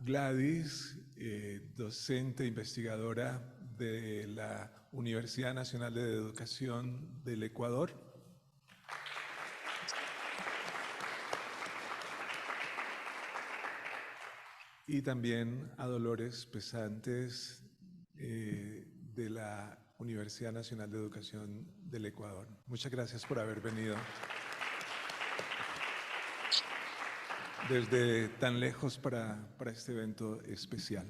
Gladys, docente investigadora de la Universidad Nacional de Educación del Ecuador. Y también a Dolores Pesantes, de la Universidad Nacional de Educación del Ecuador. Muchas gracias por haber venido desde tan lejos para este evento especial.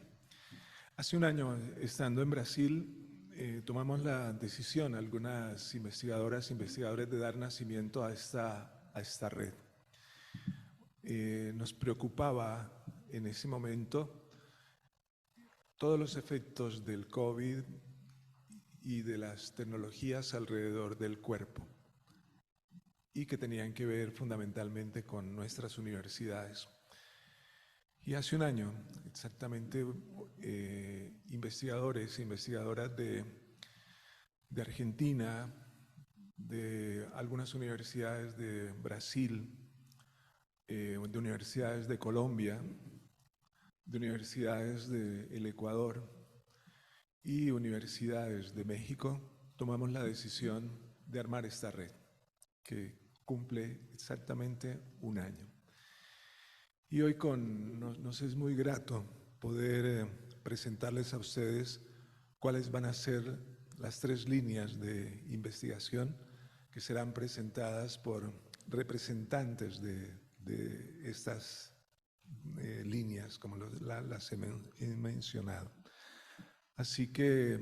Hace un año, estando en Brasil, tomamos la decisión, algunas investigadoras e investigadores, de dar nacimiento a esta red. Nos preocupaba en ese momento todos los efectos del COVID y de las tecnologías alrededor del cuerpo, y que tenían que ver fundamentalmente con nuestras universidades. Y hace un año, exactamente, investigadores e investigadoras de Argentina, de algunas universidades de Brasil, de universidades de Colombia, de universidades del Ecuador y universidades de México, tomamos la decisión de armar esta red, que cumple exactamente un año. Y hoy nos es muy grato poder presentarles a ustedes cuáles van a ser las 3 líneas de investigación que serán presentadas por representantes de estas líneas, como las he mencionado. Así que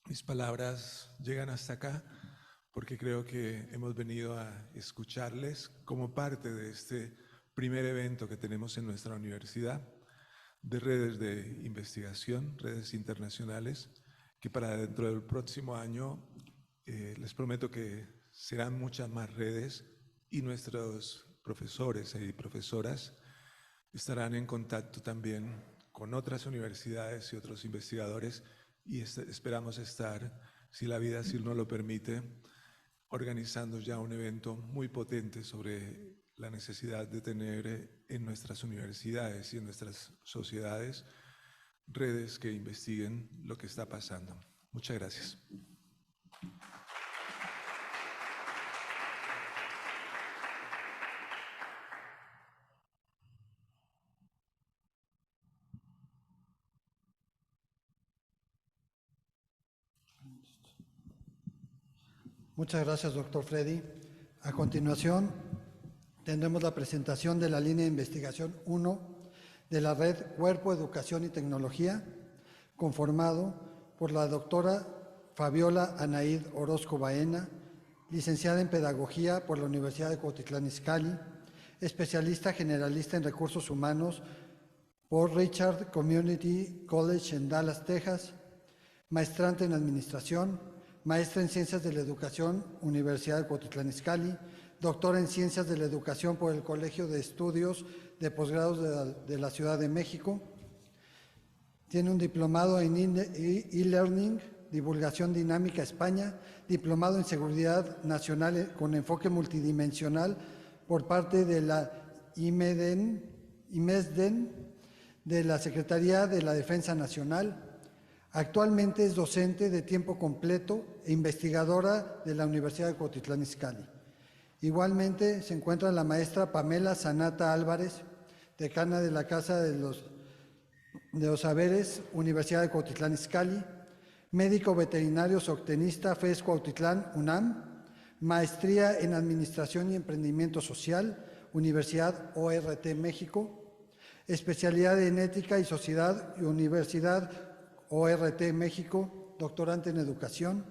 mis palabras llegan hasta acá, porque creo que hemos venido a escucharles como parte de este primer evento que tenemos en nuestra universidad, de redes de investigación, redes internacionales, que para dentro del próximo año les prometo que serán muchas más redes, y nuestros profesores y profesoras estarán en contacto también con otras universidades y otros investigadores, y esperamos estar, si la vida así nos lo permite, organizando ya un evento muy potente sobre la necesidad de tener en nuestras universidades y en nuestras sociedades redes que investiguen lo que está pasando. Muchas gracias. Muchas gracias, doctor Freddy. A continuación, tendremos la presentación de la línea de investigación 1 de la red Cuerpo, Educación y Tecnología, conformado por la doctora Fabiola Anaíd Orozco Baena, licenciada en Pedagogía por la Universidad de Cuautitlán Izcalli, especialista generalista en recursos humanos por Richard Community College en Dallas, Texas, maestrante en Administración, maestra en Ciencias de la Educación, Universidad de Cuautitlán Izcalli, doctora en Ciencias de la Educación por el Colegio de Estudios de Posgrados de la Ciudad de México. Tiene un diplomado en e-learning, divulgación dinámica España, diplomado en Seguridad Nacional con enfoque multidimensional por parte de la IMESDEN, de la Secretaría de la Defensa Nacional. Actualmente es docente de tiempo completo e investigadora de la Universidad de Cuautitlán Izcalli. Igualmente se encuentra la maestra Pamela Sanata Álvarez, decana de la Casa de los Saberes, Universidad de Cuautitlán Izcalli, médico veterinario zootecnista FES Cuautitlán, UNAM, maestría en Administración y Emprendimiento Social, Universidad ORT México, especialidad en Ética y Sociedad, Universidad ORT México, doctorante en Educación,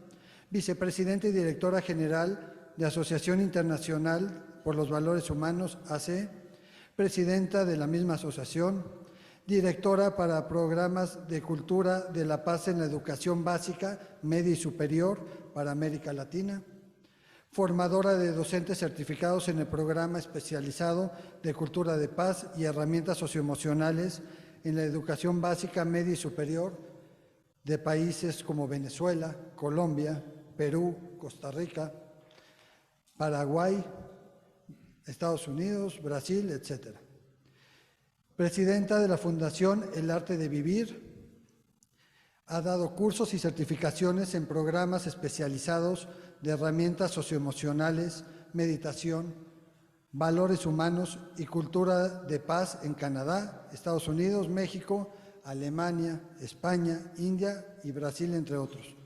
vicepresidenta y directora general de Asociación Internacional por los Valores Humanos, AC, presidenta de la misma asociación, directora para programas de cultura de la paz en la educación básica, media y superior para América Latina, formadora de docentes certificados en el programa especializado de cultura de paz y herramientas socioemocionales en la educación básica, media y superior de países como Venezuela, Colombia, Perú, Costa Rica, Paraguay, Estados Unidos, Brasil, etc. presidenta de la Fundación El Arte de Vivir. Ha dado cursos y certificaciones en programas especializados de herramientas socioemocionales, meditación, valores humanos y cultura de paz en Canadá, Estados Unidos, México, Alemania, España, India y Brasil, entre otros.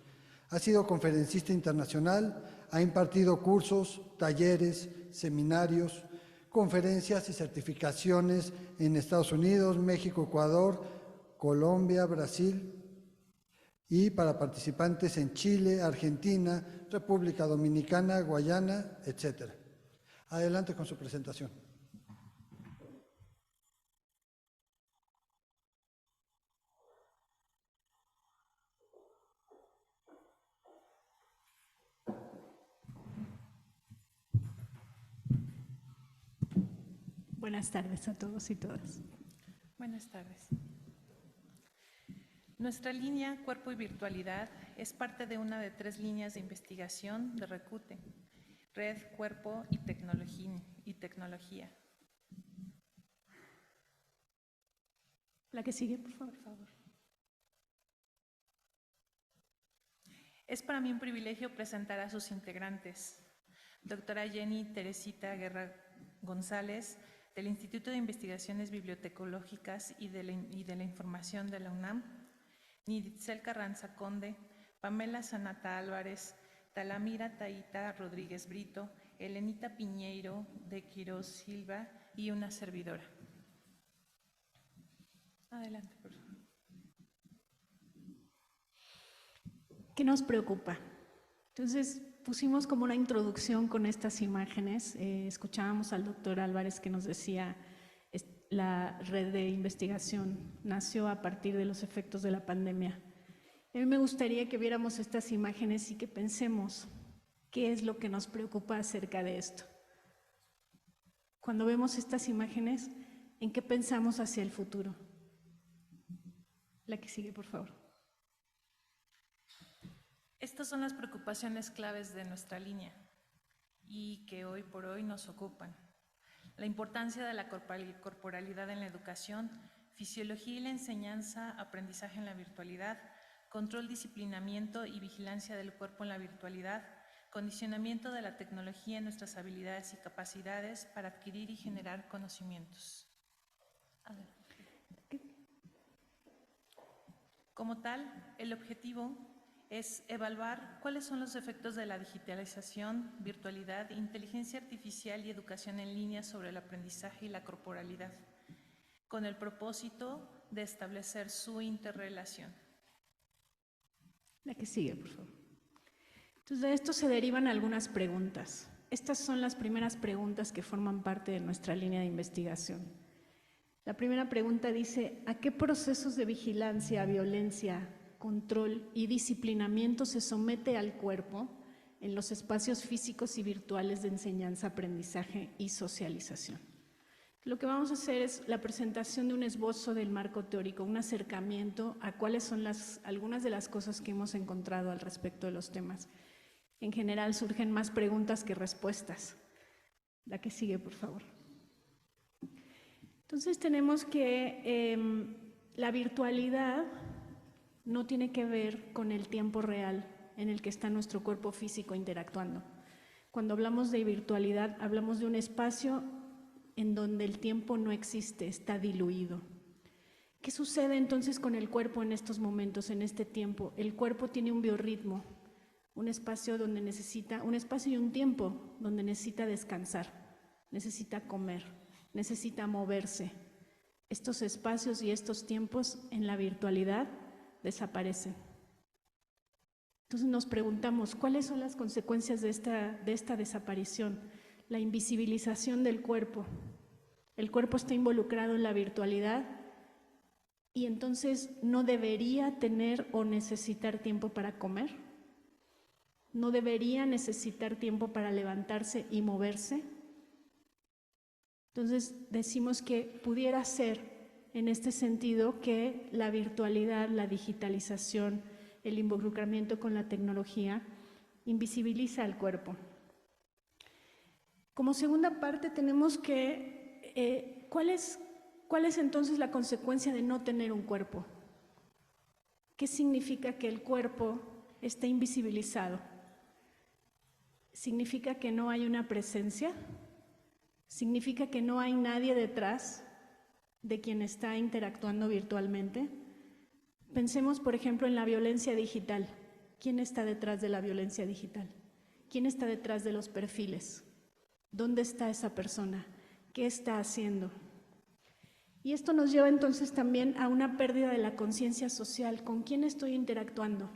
Ha sido conferencista internacional, ha impartido cursos, talleres, seminarios, conferencias y certificaciones en Estados Unidos, México, Ecuador, Colombia, Brasil, y para participantes en Chile, Argentina, República Dominicana, Guayana, etc. Adelante con su presentación. Buenas tardes a todos y todas. Buenas tardes. Nuestra línea Cuerpo y Virtualidad es parte de una de 3 líneas de investigación de Recute, Red, Cuerpo y Tecnología. La que sigue, por favor. Es para mí un privilegio presentar a sus integrantes. Doctora Jenny Teresita Guerra González, del Instituto de Investigaciones Bibliotecológicas y de la Información de la UNAM, Niditzel Carranza Conde, Pamela Sanata Álvarez, Talamira Taita Rodríguez Brito, Elenita Piñeiro de Quiroz Silva y una servidora. Adelante, por favor. ¿Qué nos preocupa? Entonces, pusimos como una introducción con estas imágenes. Escuchábamos al doctor Álvarez que nos decía, la red de investigación nació a partir de los efectos de la pandemia. A mí me gustaría que viéramos estas imágenes y que pensemos qué es lo que nos preocupa acerca de esto. Cuando vemos estas imágenes, ¿en qué pensamos hacia el futuro? La que sigue, por favor. Estas son las preocupaciones claves de nuestra línea y que hoy por hoy nos ocupan. La importancia de la corporalidad en la educación, fisiología y la enseñanza, aprendizaje en la virtualidad, control, disciplinamiento y vigilancia del cuerpo en la virtualidad, condicionamiento de la tecnología en nuestras habilidades y capacidades para adquirir y generar conocimientos. Como tal, el objetivo es evaluar cuáles son los efectos de la digitalización, virtualidad, inteligencia artificial y educación en línea sobre el aprendizaje y la corporalidad, con el propósito de establecer su interrelación. La que sigue, por favor. Entonces, de esto se derivan algunas preguntas. Estas son las primeras preguntas que forman parte de nuestra línea de investigación. La primera pregunta dice, ¿a qué procesos de vigilancia, violencia, control y disciplinamiento se somete al cuerpo en los espacios físicos y virtuales de enseñanza, aprendizaje y socialización? Lo que vamos a hacer es la presentación de un esbozo del marco teórico, un acercamiento a cuáles son algunas de las cosas que hemos encontrado al respecto de los temas. En general surgen más preguntas que respuestas. La que sigue, por favor. Entonces tenemos que la virtualidad no tiene que ver con el tiempo real en el que está nuestro cuerpo físico interactuando. Cuando hablamos de virtualidad, hablamos de un espacio en donde el tiempo no existe, está diluido. ¿Qué sucede entonces con el cuerpo en estos momentos, en este tiempo? El cuerpo tiene un biorritmo, un espacio y un tiempo donde necesita descansar, necesita comer, necesita moverse. Estos espacios y estos tiempos en la virtualidad desaparecen. Entonces nos preguntamos, ¿cuáles son las consecuencias de esta desaparición? La invisibilización del cuerpo. El cuerpo está involucrado en la virtualidad y entonces no debería tener o necesitar tiempo para comer. No debería necesitar tiempo para levantarse y moverse. Entonces decimos que pudiera ser en este sentido que la virtualidad, la digitalización, el involucramiento con la tecnología invisibiliza al cuerpo. Como segunda parte tenemos que, ¿cuál es entonces la consecuencia de no tener un cuerpo? ¿Qué significa que el cuerpo esté invisibilizado? ¿Significa que no hay una presencia? ¿Significa que no hay nadie detrás de quien está interactuando virtualmente? Pensemos, por ejemplo, en la violencia digital. ¿Quién está detrás de la violencia digital? ¿Quién está detrás de los perfiles? ¿Dónde está esa persona? ¿Qué está haciendo? Y esto nos lleva entonces también a una pérdida de la conciencia social. ¿Con quién estoy interactuando?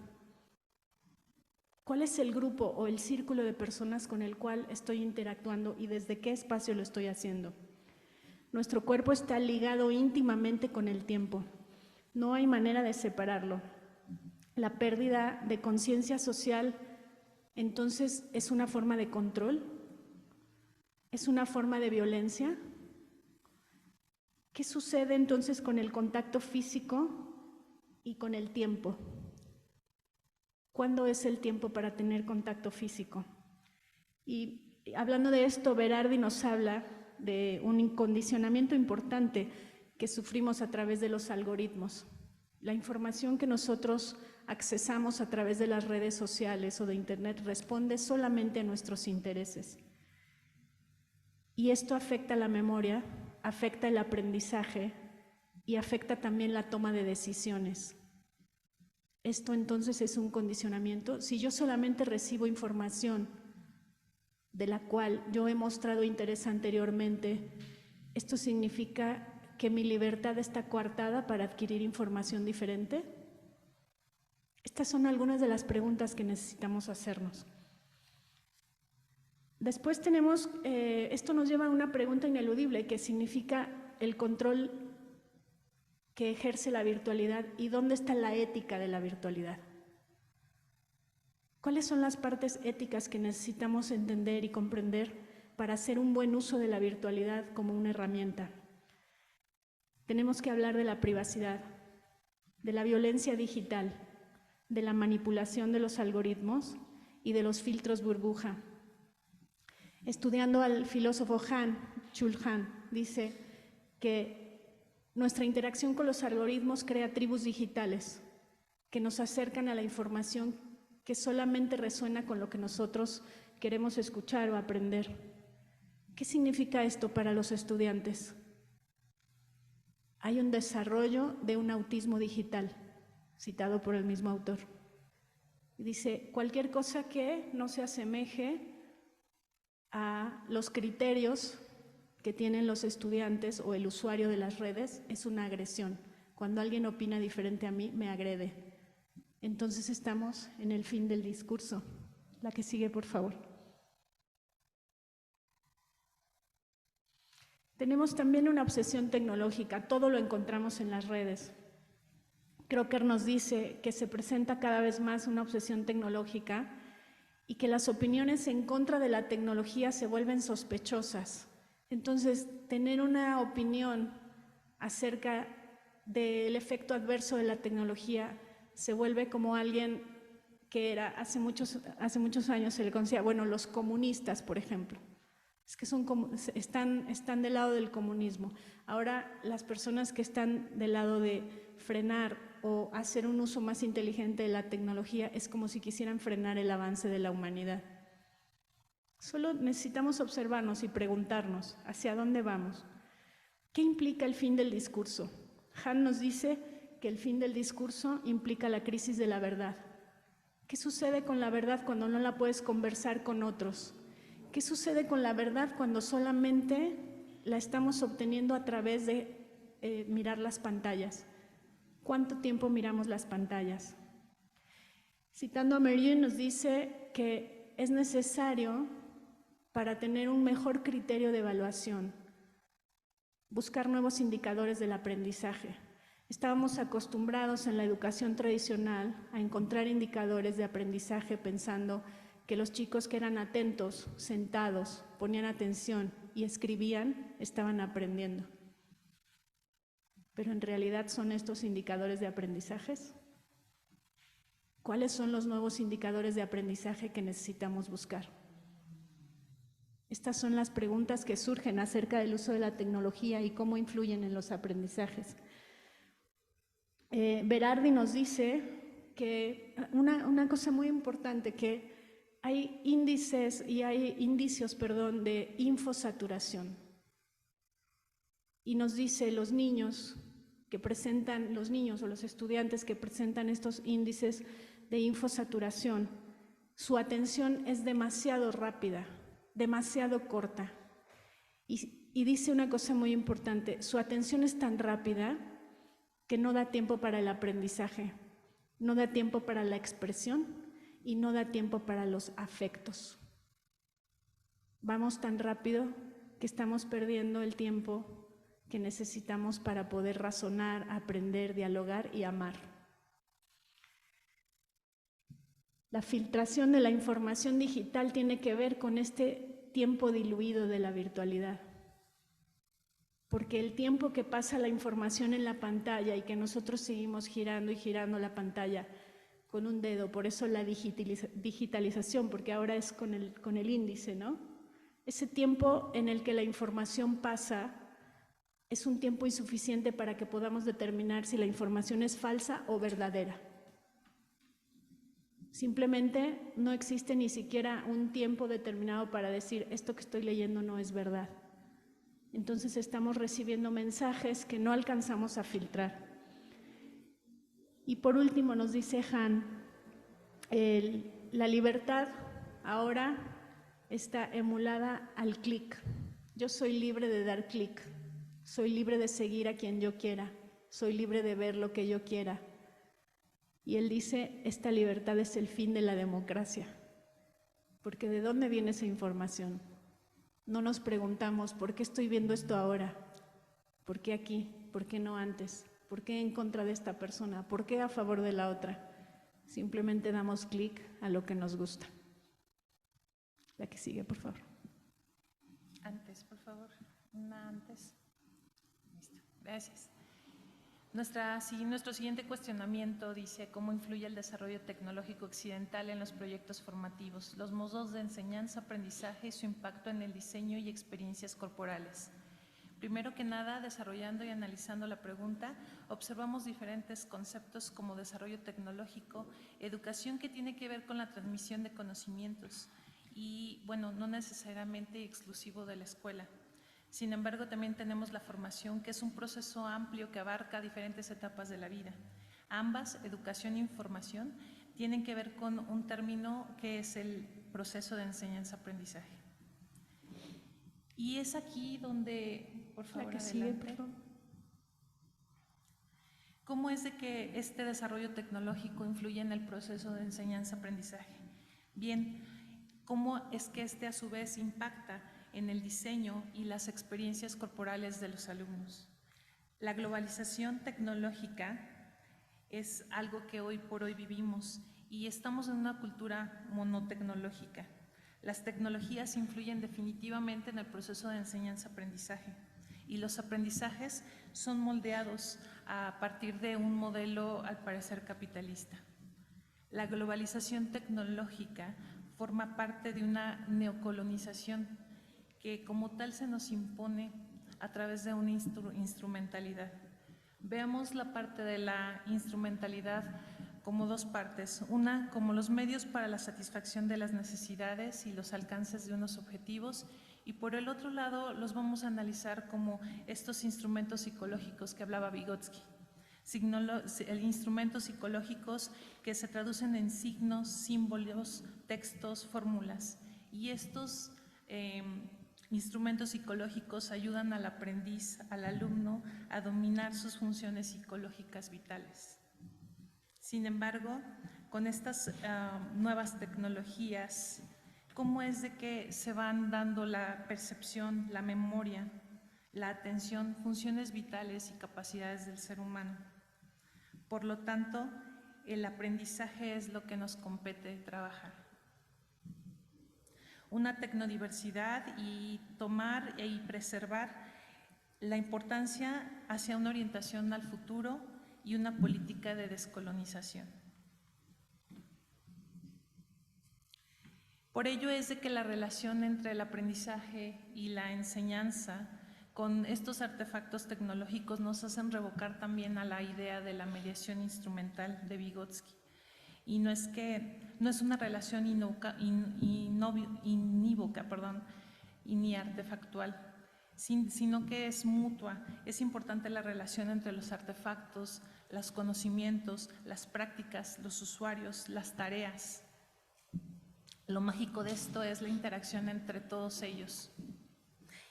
¿Cuál es el grupo o el círculo de personas con el cual estoy interactuando y desde qué espacio lo estoy haciendo? Nuestro cuerpo está ligado íntimamente con el tiempo. No hay manera de separarlo. La pérdida de conciencia social, entonces, ¿es una forma de control? ¿Es una forma de violencia? ¿Qué sucede entonces con el contacto físico y con el tiempo? ¿Cuándo es el tiempo para tener contacto físico? Y hablando de esto, Berardi nos habla de un condicionamiento importante que sufrimos a través de los algoritmos. La información que nosotros accesamos a través de las redes sociales o de Internet responde solamente a nuestros intereses. Y esto afecta la memoria, afecta el aprendizaje y afecta también la toma de decisiones. Esto entonces es un condicionamiento. Si yo solamente recibo información de la cual yo he mostrado interés anteriormente, ¿esto significa que mi libertad está coartada para adquirir información diferente? Estas son algunas de las preguntas que necesitamos hacernos. Después tenemos, esto nos lleva a una pregunta ineludible, que significa el control que ejerce la virtualidad y dónde está la ética de la virtualidad. ¿Cuáles son las partes éticas que necesitamos entender y comprender para hacer un buen uso de la virtualidad como una herramienta? Tenemos que hablar de la privacidad, de la violencia digital, de la manipulación de los algoritmos y de los filtros burbuja. Estudiando al filósofo Chul Han, dice que nuestra interacción con los algoritmos crea tribus digitales que nos acercan a la información que solamente resuena con lo que nosotros queremos escuchar o aprender. ¿Qué significa esto para los estudiantes? Hay un desarrollo de un autismo digital, citado por el mismo autor. Dice, cualquier cosa que no se asemeje a los criterios que tienen los estudiantes o el usuario de las redes es una agresión. Cuando alguien opina diferente a mí, me agrede. Entonces estamos en el fin del discurso. La que sigue, por favor. Tenemos también una obsesión tecnológica, todo lo encontramos en las redes. Crocker nos dice que se presenta cada vez más una obsesión tecnológica y que las opiniones en contra de la tecnología se vuelven sospechosas. Entonces, tener una opinión acerca del efecto adverso de la tecnología se vuelve como alguien que era hace muchos años se le conocía, bueno, los comunistas, por ejemplo. Es que están del lado del comunismo. Ahora, las personas que están del lado de frenar o hacer un uso más inteligente de la tecnología es como si quisieran frenar el avance de la humanidad. Solo necesitamos observarnos y preguntarnos hacia dónde vamos. ¿Qué implica el fin del discurso? Han nos dice que el fin del discurso implica la crisis de la verdad. ¿Qué sucede con la verdad cuando no la puedes conversar con otros? ¿Qué sucede con la verdad cuando solamente la estamos obteniendo a través de mirar las pantallas? ¿Cuánto tiempo miramos las pantallas? Citando a Merieux nos dice que es necesario, para tener un mejor criterio de evaluación, buscar nuevos indicadores del aprendizaje. Estábamos acostumbrados en la educación tradicional a encontrar indicadores de aprendizaje pensando que los chicos que eran atentos, sentados, ponían atención y escribían, estaban aprendiendo. Pero en realidad, ¿son estos indicadores de aprendizajes? ¿Cuáles son los nuevos indicadores de aprendizaje que necesitamos buscar? Estas son las preguntas que surgen acerca del uso de la tecnología y cómo influyen en los aprendizajes. Berardi nos dice que una cosa muy importante, que hay índices y hay indicios, de infosaturación. Y nos dice los niños o los estudiantes que presentan estos índices de infosaturación, su atención es demasiado rápida, demasiado corta. Y dice una cosa muy importante, su atención es tan rápida que no da tiempo para el aprendizaje, no da tiempo para la expresión y no da tiempo para los afectos. Vamos tan rápido que estamos perdiendo el tiempo que necesitamos para poder razonar, aprender, dialogar y amar. La filtración de la información digital tiene que ver con este tiempo diluido de la virtualidad. Porque el tiempo que pasa la información en la pantalla y que nosotros seguimos girando y girando la pantalla con un dedo, por eso la digitalización, porque ahora es con el índice, ¿no? Ese tiempo en el que la información pasa es un tiempo insuficiente para que podamos determinar si la información es falsa o verdadera. Simplemente no existe ni siquiera un tiempo determinado para decir esto que estoy leyendo no es verdad. Entonces estamos recibiendo mensajes que no alcanzamos a filtrar. Y por último nos dice Han, la libertad ahora está emulada al clic. Yo soy libre de dar clic, soy libre de seguir a quien yo quiera, soy libre de ver lo que yo quiera. Y él dice, esta libertad es el fin de la democracia. Porque ¿de dónde viene esa información? No nos preguntamos, ¿por qué estoy viendo esto ahora? ¿Por qué aquí? ¿Por qué no antes? ¿Por qué en contra de esta persona? ¿Por qué a favor de la otra? Simplemente damos clic a lo que nos gusta. La que sigue, por favor. Antes, por favor. Una antes. Listo. Gracias. Nuestro siguiente cuestionamiento dice cómo influye el desarrollo tecnológico occidental en los proyectos formativos, los modos de enseñanza, aprendizaje y su impacto en el diseño y experiencias corporales. Primero que nada, desarrollando y analizando la pregunta, observamos diferentes conceptos como desarrollo tecnológico, educación que tiene que ver con la transmisión de conocimientos y, bueno, no necesariamente exclusivo de la escuela. Sin embargo, también tenemos la formación, que es un proceso amplio que abarca diferentes etapas de la vida. Ambas, educación e información, tienen que ver con un término que es el proceso de enseñanza-aprendizaje. Y es aquí donde, por favor, la que adelante. sigue, por favor. ¿Cómo es de que este desarrollo tecnológico influye en el proceso de enseñanza-aprendizaje? Bien, ¿cómo es que este a su vez impacta en el diseño y las experiencias corporales de los alumnos? La globalización tecnológica es algo que hoy por hoy vivimos y estamos en una cultura monotecnológica. Las tecnologías influyen definitivamente en el proceso de enseñanza-aprendizaje y los aprendizajes son moldeados a partir de un modelo al parecer capitalista. La globalización tecnológica forma parte de una neocolonización que como tal se nos impone a través de una instrumentalidad. Veamos la parte de la instrumentalidad como dos partes, una como los medios para la satisfacción de las necesidades y los alcances de unos objetivos, y por el otro lado los vamos a analizar como estos instrumentos psicológicos que hablaba Vygotsky, instrumentos psicológicos que se traducen en signos, símbolos, textos, fórmulas, y estos instrumentos psicológicos ayudan al aprendiz, al alumno, a dominar sus funciones psicológicas vitales. Sin embargo, con estas nuevas tecnologías, ¿cómo es de que se van dando la percepción, la memoria, la atención, funciones vitales y capacidades del ser humano? Por lo tanto, el aprendizaje es lo que nos compete trabajar. Una tecnodiversidad y tomar y preservar la importancia hacia una orientación al futuro y una política de descolonización. Por ello es de que la relación entre el aprendizaje y la enseñanza con estos artefactos tecnológicos nos hacen revocar también a la idea de la mediación instrumental de Vygotsky. Y no es una relación inívoca, y ni artefactual, sino que es mutua. Es importante la relación entre los artefactos, los conocimientos, las prácticas, los usuarios, las tareas. Lo mágico de esto es la interacción entre todos ellos.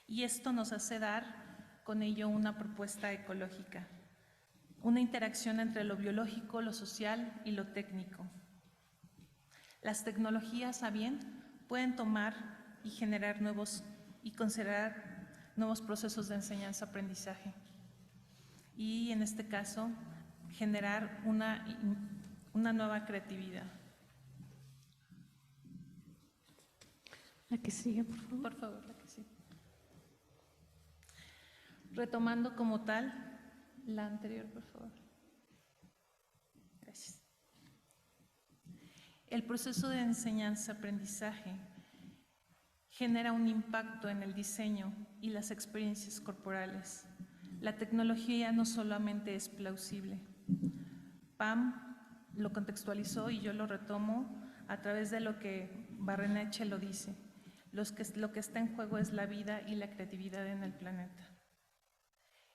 Y esto nos hace dar con ello una propuesta ecológica, una interacción entre lo biológico, lo social y lo técnico. Las tecnologías, a bien, pueden tomar y generar y considerar nuevos procesos de enseñanza-aprendizaje. Y en este caso, generar una nueva creatividad. La que sigue, por favor. Por favor, la que sigue. Retomando como tal la anterior, por favor. Gracias. El proceso de enseñanza-aprendizaje genera un impacto en el diseño y las experiencias corporales. La tecnología no solamente es plausible. Pam lo contextualizó y yo lo retomo a través de lo que Barrenechea lo dice. Lo que está en juego es la vida y la creatividad en el planeta.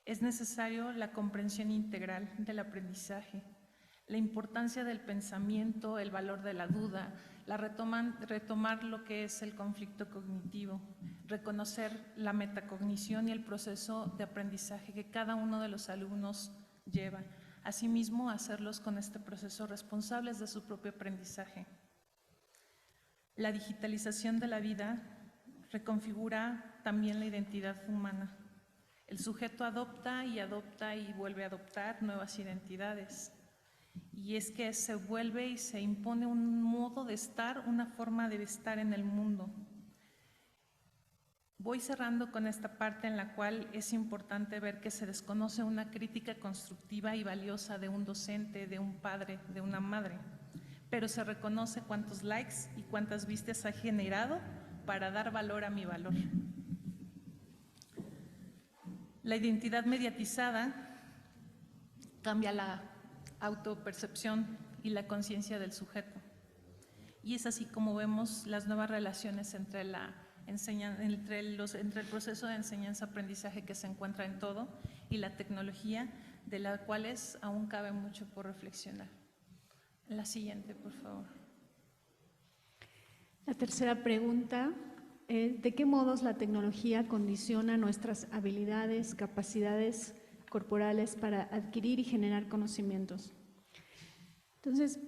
Es necesario la comprensión integral del aprendizaje, la importancia del pensamiento, el valor de la duda, retomar lo que es el conflicto cognitivo, reconocer la metacognición y el proceso de aprendizaje que cada uno de los alumnos lleva. Asimismo, hacerlos con este proceso responsables de su propio aprendizaje. La digitalización de la vida reconfigura también la identidad humana. El sujeto adopta y vuelve a adoptar nuevas identidades. Y es que se vuelve y se impone un modo de estar, una forma de estar en el mundo. Voy cerrando con esta parte en la cual es importante ver que se desconoce una crítica constructiva y valiosa de un docente, de un padre, de una madre, pero se reconoce cuántos likes y cuántas vistas ha generado para dar valor a mi valor. La identidad mediatizada cambia la autopercepción y la conciencia del sujeto. Y es así como vemos las nuevas relaciones entre el proceso de enseñanza-aprendizaje que se encuentra en todo y la tecnología, de la cual aún cabe mucho por reflexionar. La siguiente, por favor. La tercera pregunta es: ¿de qué modos la tecnología condiciona nuestras habilidades, capacidades corporales para adquirir y generar conocimientos? Entonces,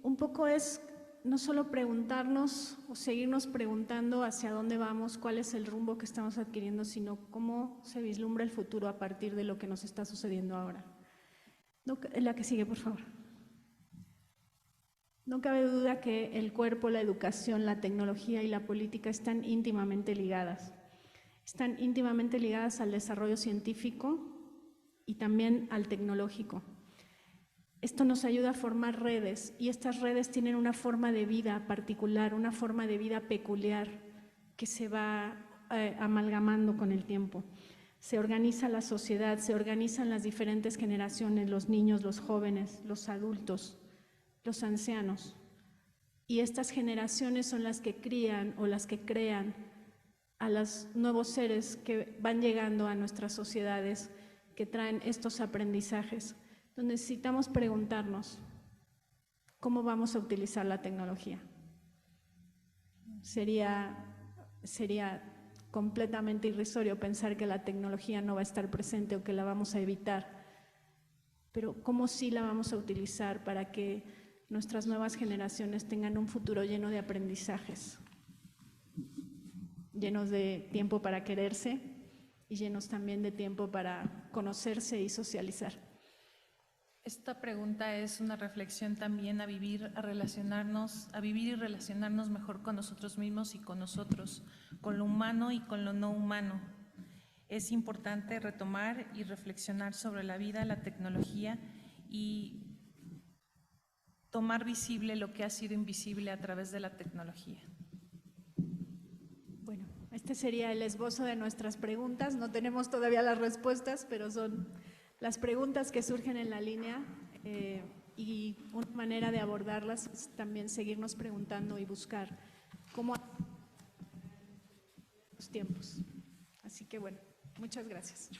un poco es no solo preguntarnos o seguirnos preguntando hacia dónde vamos, cuál es el rumbo que estamos adquiriendo, sino cómo se vislumbra el futuro a partir de lo que nos está sucediendo ahora. La que sigue, por favor. No cabe duda que el cuerpo, la educación, la tecnología y la política están íntimamente ligadas. Están íntimamente ligadas al desarrollo científico y también al tecnológico. Esto nos ayuda a formar redes y estas redes tienen una forma de vida particular, una forma de vida peculiar que se va amalgamando con el tiempo. Se organiza la sociedad, se organizan las diferentes generaciones, los niños, los jóvenes, los adultos, los ancianos. Y estas generaciones son las que crían o las que crean a los nuevos seres que van llegando a nuestras sociedades, que traen estos aprendizajes. Entonces necesitamos preguntarnos, ¿cómo vamos a utilizar la tecnología? Sería completamente irrisorio pensar que la tecnología no va a estar presente o que la vamos a evitar, pero ¿cómo sí la vamos a utilizar para que nuestras nuevas generaciones tengan un futuro lleno de aprendizajes, llenos de tiempo para quererse y llenos también de tiempo para conocerse y socializar? Esta pregunta es una reflexión también a vivir y relacionarnos mejor con nosotros mismos y con nosotros, con lo humano y con lo no humano. Es importante retomar y reflexionar sobre la vida, la tecnología y tomar visible lo que ha sido invisible a través de la tecnología. este sería el esbozo de nuestras preguntas. No tenemos todavía las respuestas, pero son las preguntas que surgen en la línea y una manera de abordarlas es también seguirnos preguntando y buscar cómo los tiempos. Así que bueno, muchas gracias.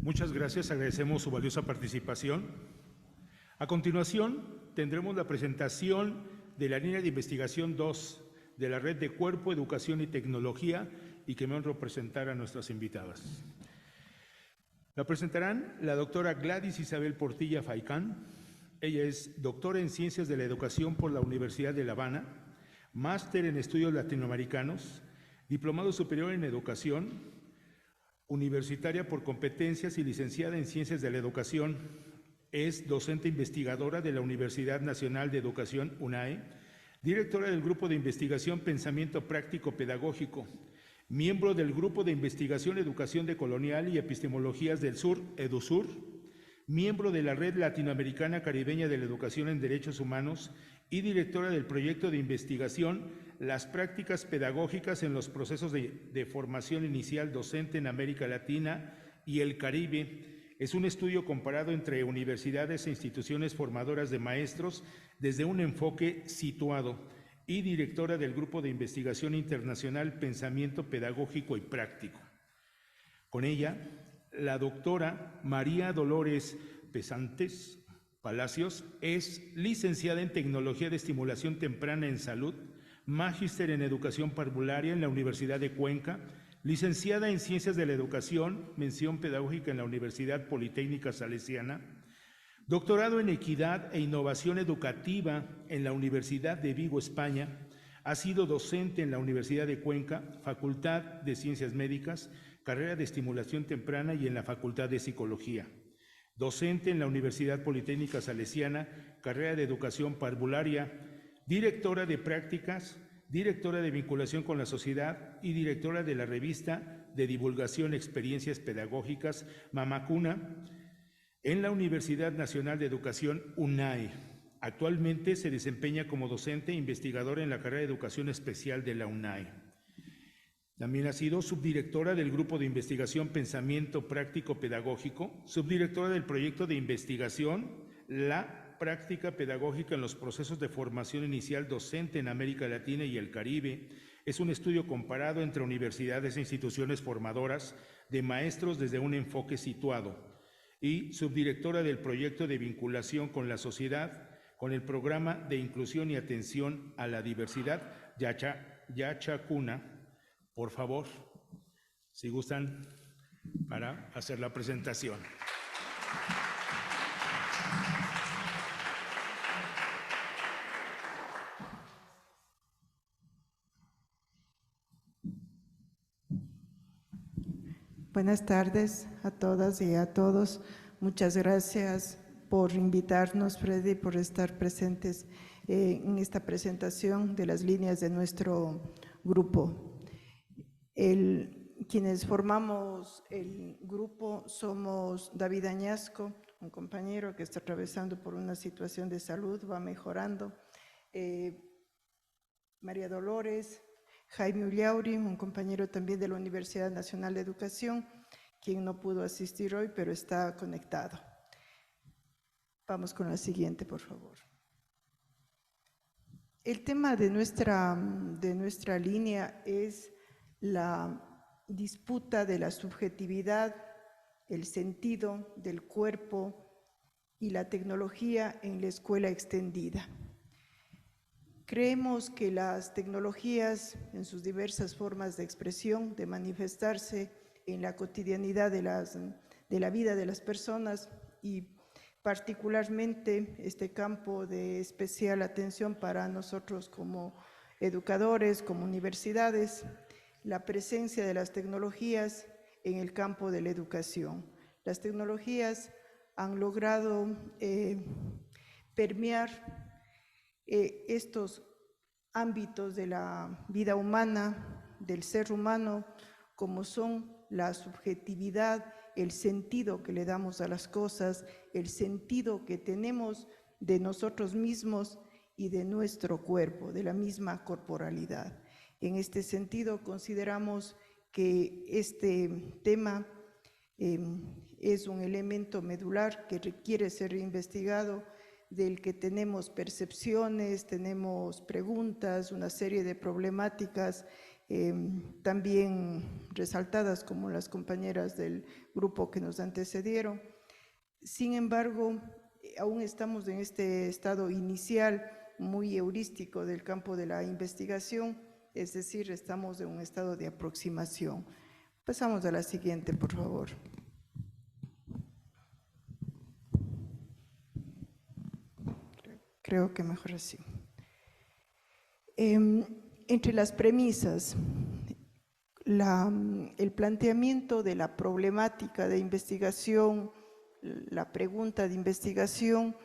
Muchas gracias, agradecemos su valiosa participación. A continuación, tendremos la presentación de la línea de investigación 2 de la Red de Cuerpo, Educación y Tecnología, y que me honro presentar a nuestras invitadas. La presentarán la doctora Gladys Isabel Portilla Faicán. Ella es doctora en Ciencias de la Educación por la Universidad de La Habana, máster en Estudios Latinoamericanos, diplomado superior en Educación, universitaria por competencias y licenciada en Ciencias de la Educación. Es docente investigadora de la Universidad Nacional de Educación, UNAE, directora del Grupo de Investigación Pensamiento Práctico Pedagógico, miembro del Grupo de Investigación Educación Decolonial y Epistemologías del Sur, EDUSUR, miembro de la Red Latinoamericana Caribeña de la Educación en Derechos Humanos y directora del proyecto de investigación Las prácticas pedagógicas en los procesos de formación inicial docente en América Latina y el Caribe. Es un estudio comparado entre universidades e instituciones formadoras de maestros desde un enfoque situado, y directora del Grupo de Investigación Internacional Pensamiento Pedagógico y Práctico. Con ella, la doctora María Dolores Pesantes Palacios es licenciada en Tecnología de Estimulación Temprana en Salud, magíster en Educación Parvularia en la Universidad de Cuenca, licenciada en Ciencias de la Educación, mención pedagógica en la Universidad Politécnica Salesiana, doctorado en Equidad e Innovación Educativa en la Universidad de Vigo, España. Ha sido docente en la Universidad de Cuenca, Facultad de Ciencias Médicas, carrera de Estimulación Temprana y en la Facultad de Psicología. Docente en la Universidad Politécnica Salesiana, carrera de Educación Parvularia, directora de Prácticas, directora de Vinculación con la Sociedad y directora de la revista de divulgación Experiencias Pedagógicas Mamacuna en la Universidad Nacional de Educación, UNAE. Actualmente se desempeña como docente e investigadora en la carrera de Educación Especial de la UNAE. También ha sido subdirectora del Grupo de Investigación Pensamiento Práctico Pedagógico, subdirectora del proyecto de investigación La Práctica Pedagógica en los Procesos de Formación Inicial Docente en América Latina y el Caribe. Es un estudio comparado entre universidades e instituciones formadoras de maestros desde un enfoque situado, y subdirectora del proyecto de vinculación con la sociedad con el programa de inclusión y atención a la diversidad Yachacuna. Por favor, si gustan, para hacer la presentación. Buenas tardes a todas y a todos. Muchas gracias por invitarnos, Freddy, por estar presentes en esta presentación de las líneas de nuestro grupo. Quienes formamos el grupo somos David Añasco, un compañero que está atravesando por una situación de salud, va mejorando, María Dolores, Jaime Ullauri, un compañero también de la Universidad Nacional de Educación, quien no pudo asistir hoy, pero está conectado. Vamos con la siguiente, por favor. El tema de nuestra línea es la disputa de la subjetividad, el sentido del cuerpo y la tecnología en la escuela extendida. Creemos que las tecnologías, en sus diversas formas de expresión, de manifestarse en la cotidianidad de la vida de las personas, y particularmente este campo de especial atención para nosotros como educadores, como universidades, la presencia de las tecnologías en el campo de la educación. Las tecnologías han logrado permear estos ámbitos de la vida humana, del ser humano, como son la subjetividad, el sentido que le damos a las cosas, el sentido que tenemos de nosotros mismos y de nuestro cuerpo, de la misma corporalidad. En este sentido, consideramos que este tema es un elemento medular que requiere ser investigado, del que tenemos percepciones, tenemos preguntas, una serie de problemáticas también resaltadas como las compañeras del grupo que nos antecedieron. Sin embargo, aún estamos en este estado inicial muy heurístico del campo de la investigación, es decir, estamos en un estado de aproximación. Pasamos a la siguiente, por favor. Creo que mejor así. Entre las premisas, el planteamiento de la problemática de investigación, la pregunta de investigación,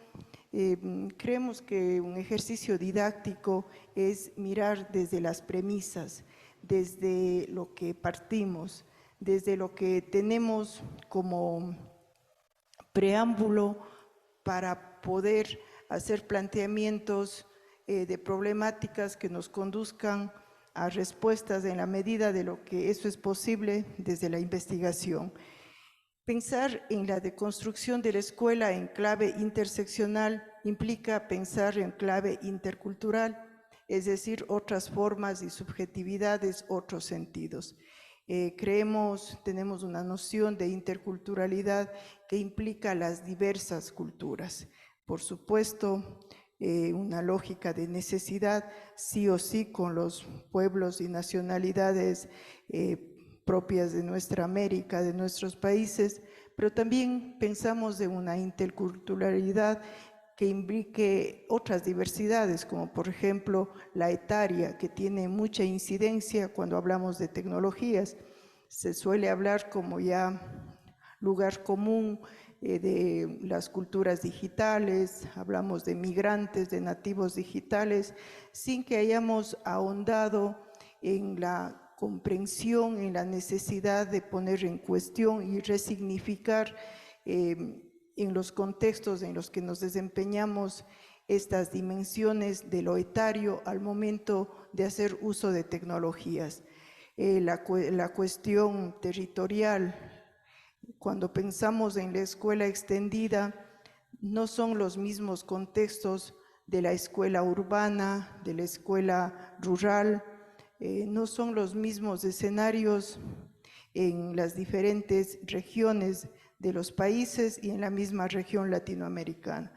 creemos que un ejercicio didáctico es mirar desde las premisas, desde lo que partimos, desde lo que tenemos como preámbulo para poder hacer planteamientos de problemáticas que nos conduzcan a respuestas en la medida de lo que eso es posible desde la investigación. Pensar en la deconstrucción de la escuela en clave interseccional implica pensar en clave intercultural, es decir, otras formas y subjetividades, otros sentidos. Tenemos una noción de interculturalidad que implica las diversas culturas. Por supuesto, una lógica de necesidad, sí o sí, con los pueblos y nacionalidades propias de nuestra América, de nuestros países, pero también pensamos en una interculturalidad que implique otras diversidades, como por ejemplo la etaria, que tiene mucha incidencia cuando hablamos de tecnologías. Se suele hablar como ya lugar común de las culturas digitales, hablamos de migrantes, de nativos digitales, sin que hayamos ahondado en la comprensión, en la necesidad de poner en cuestión y resignificar en los contextos en los que nos desempeñamos estas dimensiones de lo etario al momento de hacer uso de tecnologías. La cuestión territorial, cuando pensamos en la escuela extendida, no son los mismos contextos de la escuela urbana, de la escuela rural, no son los mismos escenarios en las diferentes regiones de los países y en la misma región latinoamericana.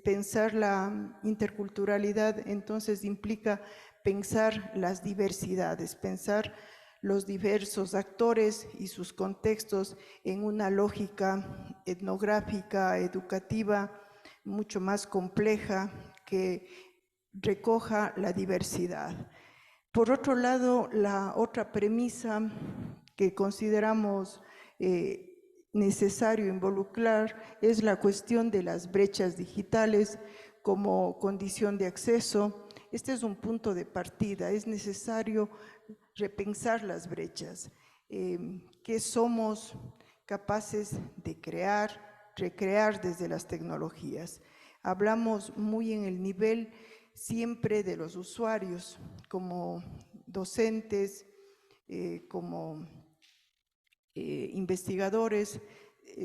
Pensar la interculturalidad entonces implica pensar las diversidades, pensar los diversos actores y sus contextos en una lógica etnográfica, educativa, mucho más compleja, que recoja la diversidad. Por otro lado, la otra premisa que consideramos necesario involucrar es la cuestión de las brechas digitales como condición de acceso. Este es un punto de partida, es necesario repensar las brechas, que somos capaces de crear, recrear desde las tecnologías. Hablamos muy en el nivel siempre de los usuarios, como docentes, como investigadores,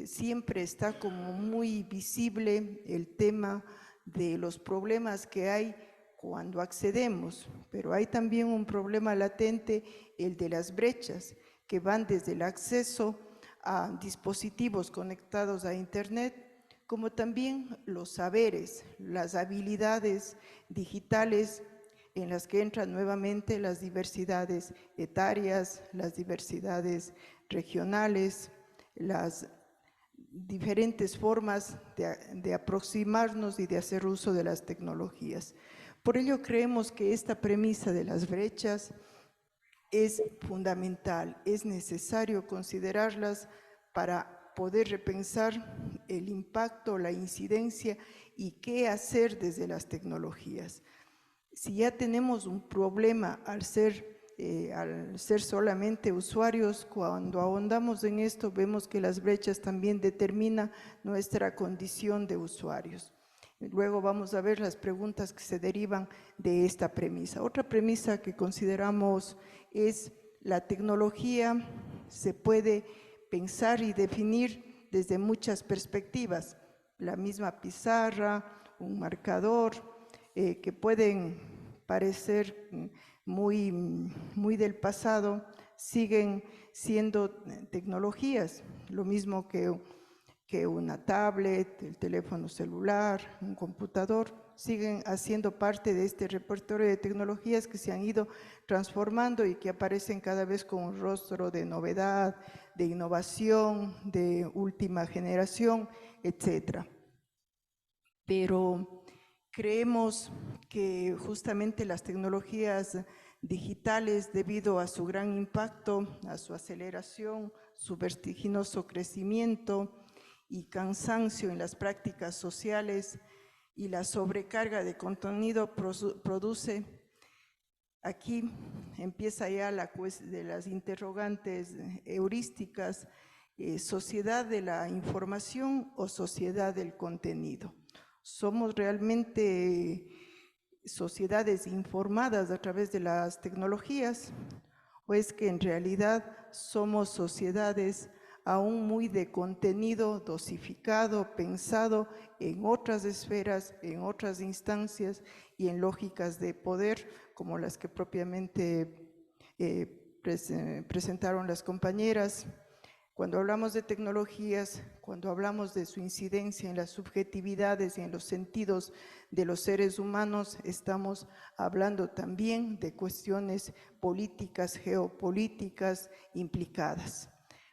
siempre está como muy visible el tema de los problemas que hay cuando accedemos, pero hay también un problema latente, el de las brechas, que van desde el acceso a dispositivos conectados a Internet, como también los saberes, las habilidades digitales en las que entran nuevamente las diversidades etarias, las diversidades regionales, las diferentes formas de aproximarnos y de hacer uso de las tecnologías. Por ello creemos que esta premisa de las brechas es fundamental, es necesario considerarlas para poder repensar el impacto, la incidencia y qué hacer desde las tecnologías. Si ya tenemos un problema al ser al ser solamente usuarios, cuando ahondamos en esto, vemos que las brechas también determinan nuestra condición de usuarios. Luego vamos a ver las preguntas que se derivan de esta premisa. Otra premisa que consideramos es la tecnología se puede pensar y definir desde muchas perspectivas. La misma pizarra, un marcador, que pueden parecer muy del pasado, siguen siendo tecnologías, lo mismo que una tablet, el teléfono celular, un computador, siguen haciendo parte de este repertorio de tecnologías que se han ido transformando y que aparecen cada vez con un rostro de novedad, de innovación, de última generación, etc. Pero creemos que justamente las tecnologías digitales, debido a su gran impacto, a su aceleración, su vertiginoso crecimiento y cansancio en las prácticas sociales y la sobrecarga de contenido produce, aquí empieza ya de las interrogantes heurísticas, sociedad de la información o sociedad del contenido. ¿Somos realmente sociedades informadas a través de las tecnologías o es que en realidad somos sociedades aún muy de contenido dosificado, pensado en otras esferas, en otras instancias y en lógicas de poder como las que propiamente presentaron las compañeras? Cuando hablamos de tecnologías, cuando hablamos de su incidencia en las subjetividades y en los sentidos de los seres humanos, estamos hablando también de cuestiones políticas, geopolíticas implicadas.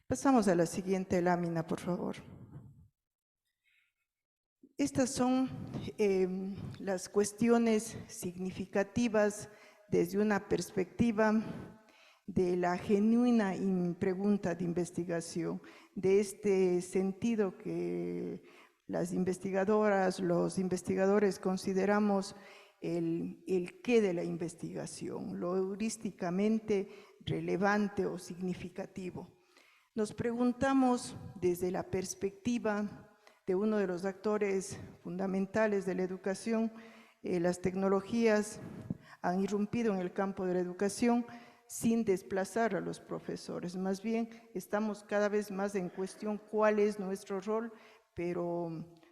Pasamos a la siguiente lámina, por favor. Estas son las cuestiones significativas desde una perspectiva de la genuina pregunta de investigación, de este sentido que las investigadoras, los investigadores consideramos el qué de la investigación, lo heurísticamente relevante o significativo. Nos preguntamos desde la perspectiva de uno de los actores fundamentales de la educación, las tecnologías han irrumpido en el campo de la educación sin desplazar a los profesores. Más bien, estamos cada vez más en cuestión cuál es nuestro rol, pero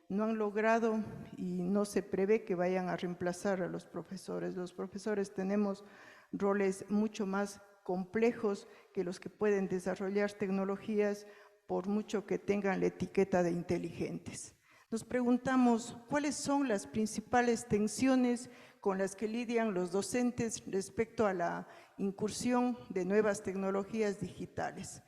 no han logrado y no se prevé que vayan a reemplazar a los profesores. Los profesores tenemos roles mucho más complejos que los que pueden desarrollar tecnologías por mucho que tengan la etiqueta de inteligentes. Nos preguntamos cuáles son las principales tensiones con las que lidian los docentes respecto a la incursión de nuevas tecnologías digitales.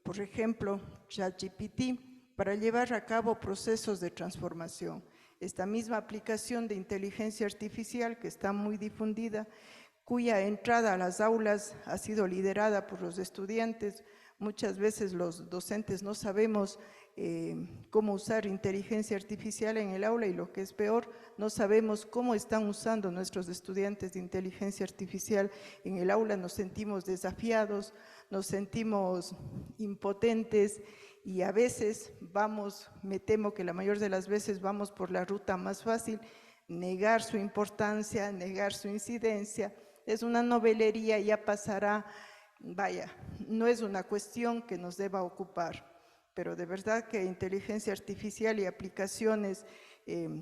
Por ejemplo, ChatGPT, para llevar a cabo procesos de transformación. Esta misma aplicación de inteligencia artificial que está muy difundida, cuya entrada a las aulas ha sido liderada por los estudiantes. Muchas veces los docentes no sabemos cómo usar inteligencia artificial en el aula y lo que es peor, no sabemos cómo están usando nuestros estudiantes de inteligencia artificial en el aula, nos sentimos desafiados, nos sentimos impotentes y a veces me temo que la mayor de las veces vamos por la ruta más fácil, negar su importancia, negar su incidencia, es una novelería, ya pasará, vaya, no es una cuestión que nos deba ocupar. Pero de verdad que inteligencia artificial y aplicaciones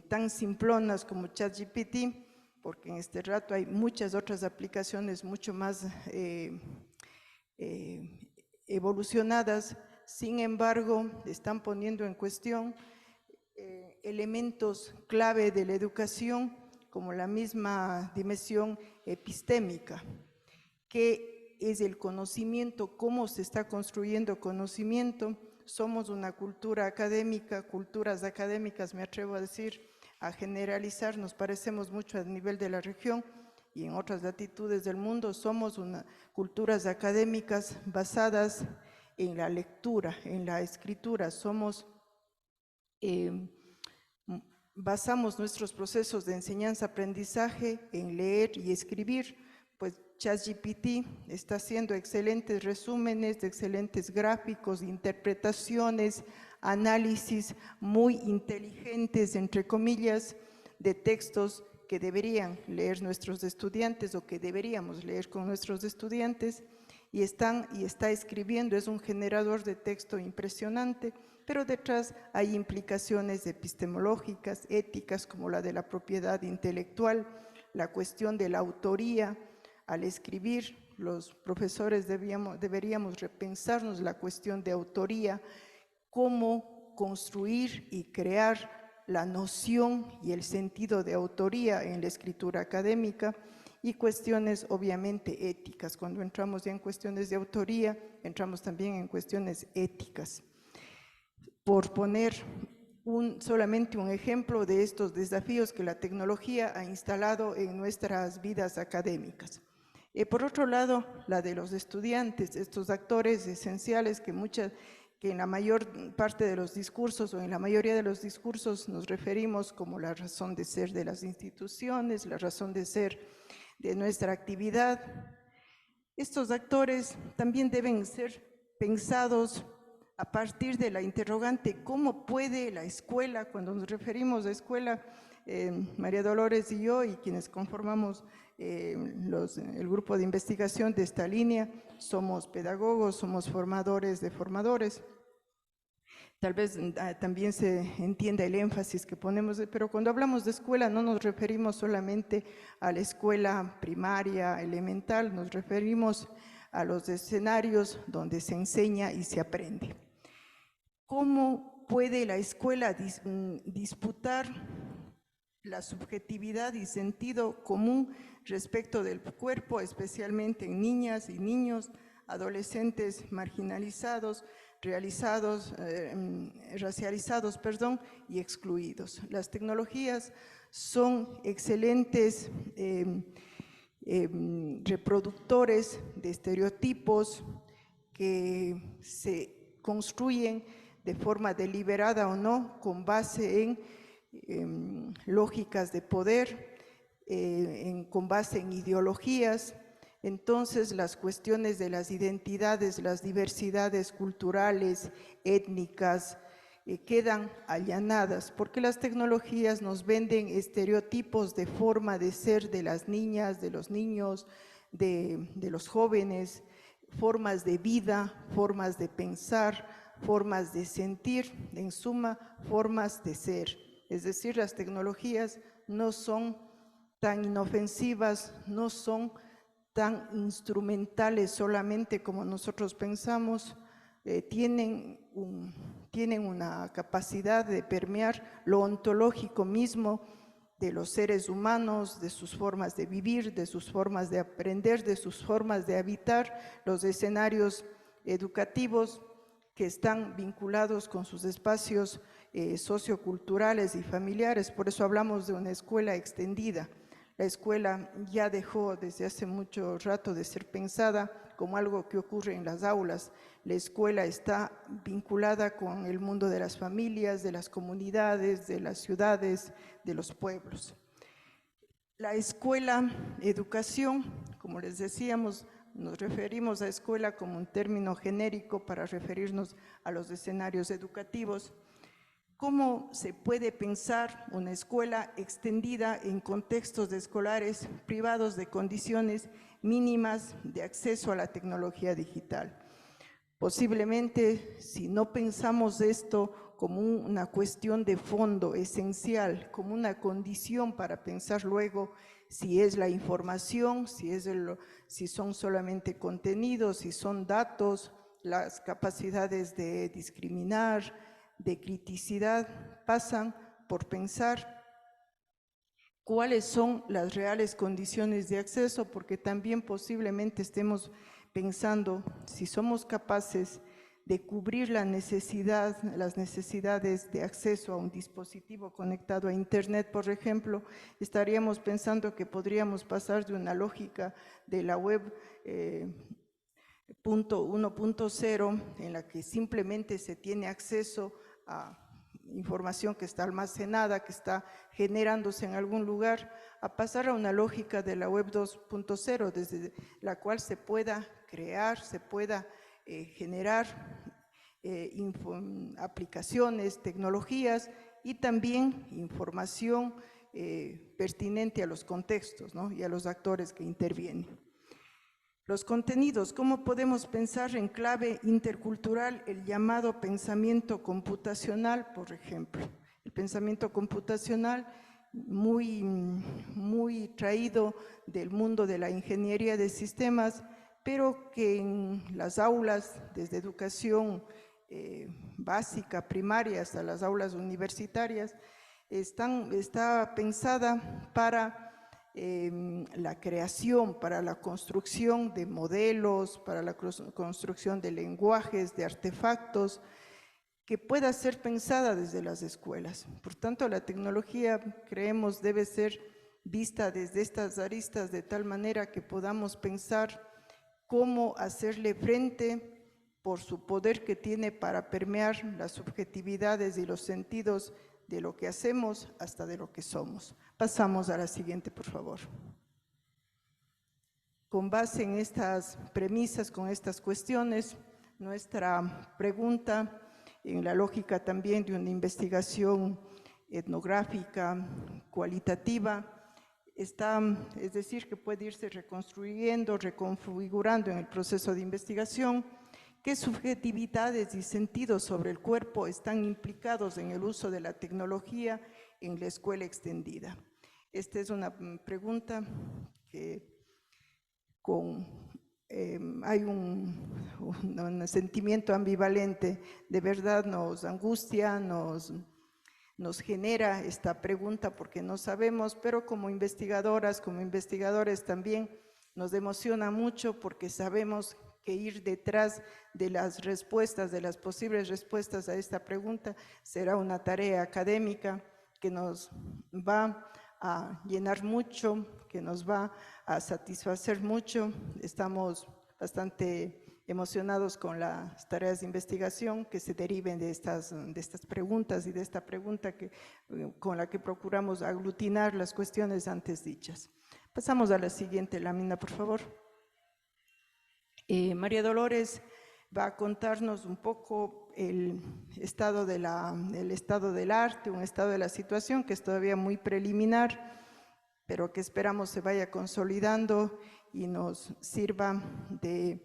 tan simplonas como ChatGPT, porque en este rato hay muchas otras aplicaciones mucho más evolucionadas, sin embargo, están poniendo en cuestión elementos clave de la educación, como la misma dimensión epistémica, que es el conocimiento, cómo se está construyendo conocimiento. Somos una cultura académica, culturas académicas, me atrevo a decir, a generalizar, nos parecemos mucho a nivel de la región y en otras latitudes del mundo, somos culturas académicas basadas en la lectura, en la escritura, basamos nuestros procesos de enseñanza-aprendizaje en leer y escribir, pues ChatGPT está haciendo excelentes resúmenes, excelentes gráficos, interpretaciones, análisis muy inteligentes, entre comillas, de textos que deberían leer nuestros estudiantes o que deberíamos leer con nuestros estudiantes, y está escribiendo, es un generador de texto impresionante, pero detrás hay implicaciones epistemológicas, éticas, como la de la propiedad intelectual, la cuestión de la autoría. Al escribir, los profesores deberíamos repensarnos la cuestión de autoría, cómo construir y crear la noción y el sentido de autoría en la escritura académica, y cuestiones obviamente éticas. Cuando entramos ya en cuestiones de autoría, entramos también en cuestiones éticas. Por poner solamente un ejemplo de estos desafíos que la tecnología ha instalado en nuestras vidas académicas. Por otro lado, la de los estudiantes, estos actores esenciales que en la mayor parte de los discursos o en la mayoría de los discursos nos referimos como la razón de ser de las instituciones, la razón de ser de nuestra actividad. Estos actores también deben ser pensados a partir de la interrogante: ¿cómo puede la escuela? Cuando nos referimos a escuela, María Dolores y yo y quienes conformamos el grupo de investigación de esta línea, somos pedagogos, somos formadores de formadores. Tal vez también se entienda el énfasis que ponemos, pero cuando hablamos de escuela no nos referimos solamente a la escuela primaria, elemental, nos referimos a los escenarios donde se enseña y se aprende. ¿Cómo puede la escuela disputar la subjetividad y sentido común respecto del cuerpo, especialmente en niñas y niños, adolescentes marginalizados, racializados y excluidos? Las tecnologías son excelentes reproductores de estereotipos que se construyen de forma deliberada o no, con base en lógicas de poder, con base en ideologías. Entonces, las cuestiones de las identidades, las diversidades culturales, étnicas, quedan allanadas, porque las tecnologías nos venden estereotipos de forma de ser de las niñas, de los niños, de los jóvenes, formas de vida, formas de pensar, formas de sentir, en suma, formas de ser. Es decir, las tecnologías no son tan inofensivas, no son tan instrumentales solamente como nosotros pensamos, tienen una capacidad de permear lo ontológico mismo de los seres humanos, de sus formas de vivir, de sus formas de aprender, de sus formas de habitar los escenarios educativos que están vinculados con sus espacios socioculturales y familiares. Por eso hablamos de una escuela extendida. La escuela ya dejó desde hace mucho rato de ser pensada como algo que ocurre en las aulas. La escuela está vinculada con el mundo de las familias, de las comunidades, de las ciudades, de los pueblos. La escuela, educación, como les decíamos, nos referimos a escuela como un término genérico para referirnos a los escenarios educativos. ¿Cómo se puede pensar una escuela extendida en contextos escolares privados de condiciones mínimas de acceso a la tecnología digital? Posiblemente, si no pensamos esto como una cuestión de fondo esencial, como una condición para pensar luego si es la información, si son solamente contenidos, si son datos, las capacidades de discriminar, de criticidad, pasan por pensar cuáles son las reales condiciones de acceso, porque también posiblemente estemos pensando si somos capaces de cubrir las necesidades de acceso a un dispositivo conectado a Internet, por ejemplo, estaríamos pensando que podríamos pasar de una lógica de la web 1.0 en la que simplemente se tiene acceso a información que está almacenada, que está generándose en algún lugar, a pasar a una lógica de la web 2.0, desde la cual se pueda crear, se pueda generar aplicaciones, tecnologías y también información pertinente a los contextos, ¿no? Y a los actores que intervienen. Los contenidos, ¿cómo podemos pensar en clave intercultural el llamado pensamiento computacional, por ejemplo? El pensamiento computacional muy traído del mundo de la ingeniería de sistemas, pero que en las aulas, desde educación básica, primaria, hasta las aulas universitarias, está pensada para la creación, para la construcción de modelos, para la construcción de lenguajes, de artefactos, que pueda ser pensada desde las escuelas. Por tanto, la tecnología, creemos, debe ser vista desde estas aristas de tal manera que podamos pensar cómo hacerle frente por su poder que tiene para permear las subjetividades y los sentidos de lo que hacemos hasta de lo que somos. Pasamos a la siguiente, por favor. Con base en estas premisas, con estas cuestiones, nuestra pregunta, en la lógica también de una investigación etnográfica, cualitativa, está, es decir, que puede irse reconstruyendo, reconfigurando en el proceso de investigación, qué subjetividades y sentidos sobre el cuerpo están implicados en el uso de la tecnología en la escuela extendida. Esta es una pregunta que hay un sentimiento ambivalente, de verdad nos angustia, nos genera esta pregunta porque no sabemos, pero como investigadoras, como investigadores también nos emociona mucho porque sabemos que ir detrás de las respuestas, de las posibles respuestas a esta pregunta, será una tarea académica que nos va a llenar mucho, que nos va a satisfacer mucho. Estamos bastante emocionados con las tareas de investigación que se deriven de estas preguntas y de esta pregunta con la que procuramos aglutinar las cuestiones antes dichas. Pasamos a la siguiente lámina, por favor. María Dolores va a contarnos un poco el estado del arte, un estado de la situación que es todavía muy preliminar, pero que esperamos se vaya consolidando y nos sirva de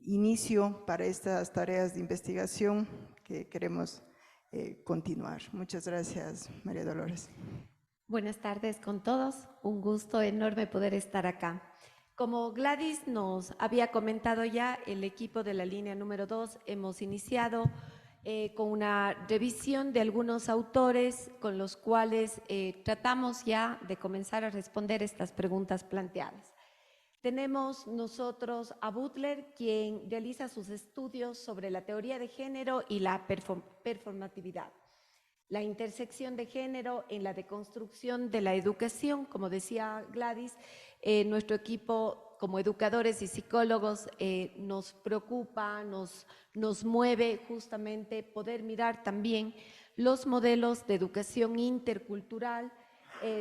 inicio para estas tareas de investigación que queremos continuar. Muchas gracias, María Dolores. Buenas tardes con todos, un gusto enorme poder estar acá. Como Gladys nos había comentado ya, el equipo de la línea número 2 hemos iniciado con una revisión de algunos autores con los cuales tratamos ya de comenzar a responder estas preguntas planteadas. Tenemos nosotros a Butler, quien realiza sus estudios sobre la teoría de género y la performatividad, la intersección de género en la deconstrucción de la educación. Como decía Gladys, nuestro equipo como educadores y psicólogos nos preocupa, nos mueve justamente poder mirar también los modelos de educación intercultural,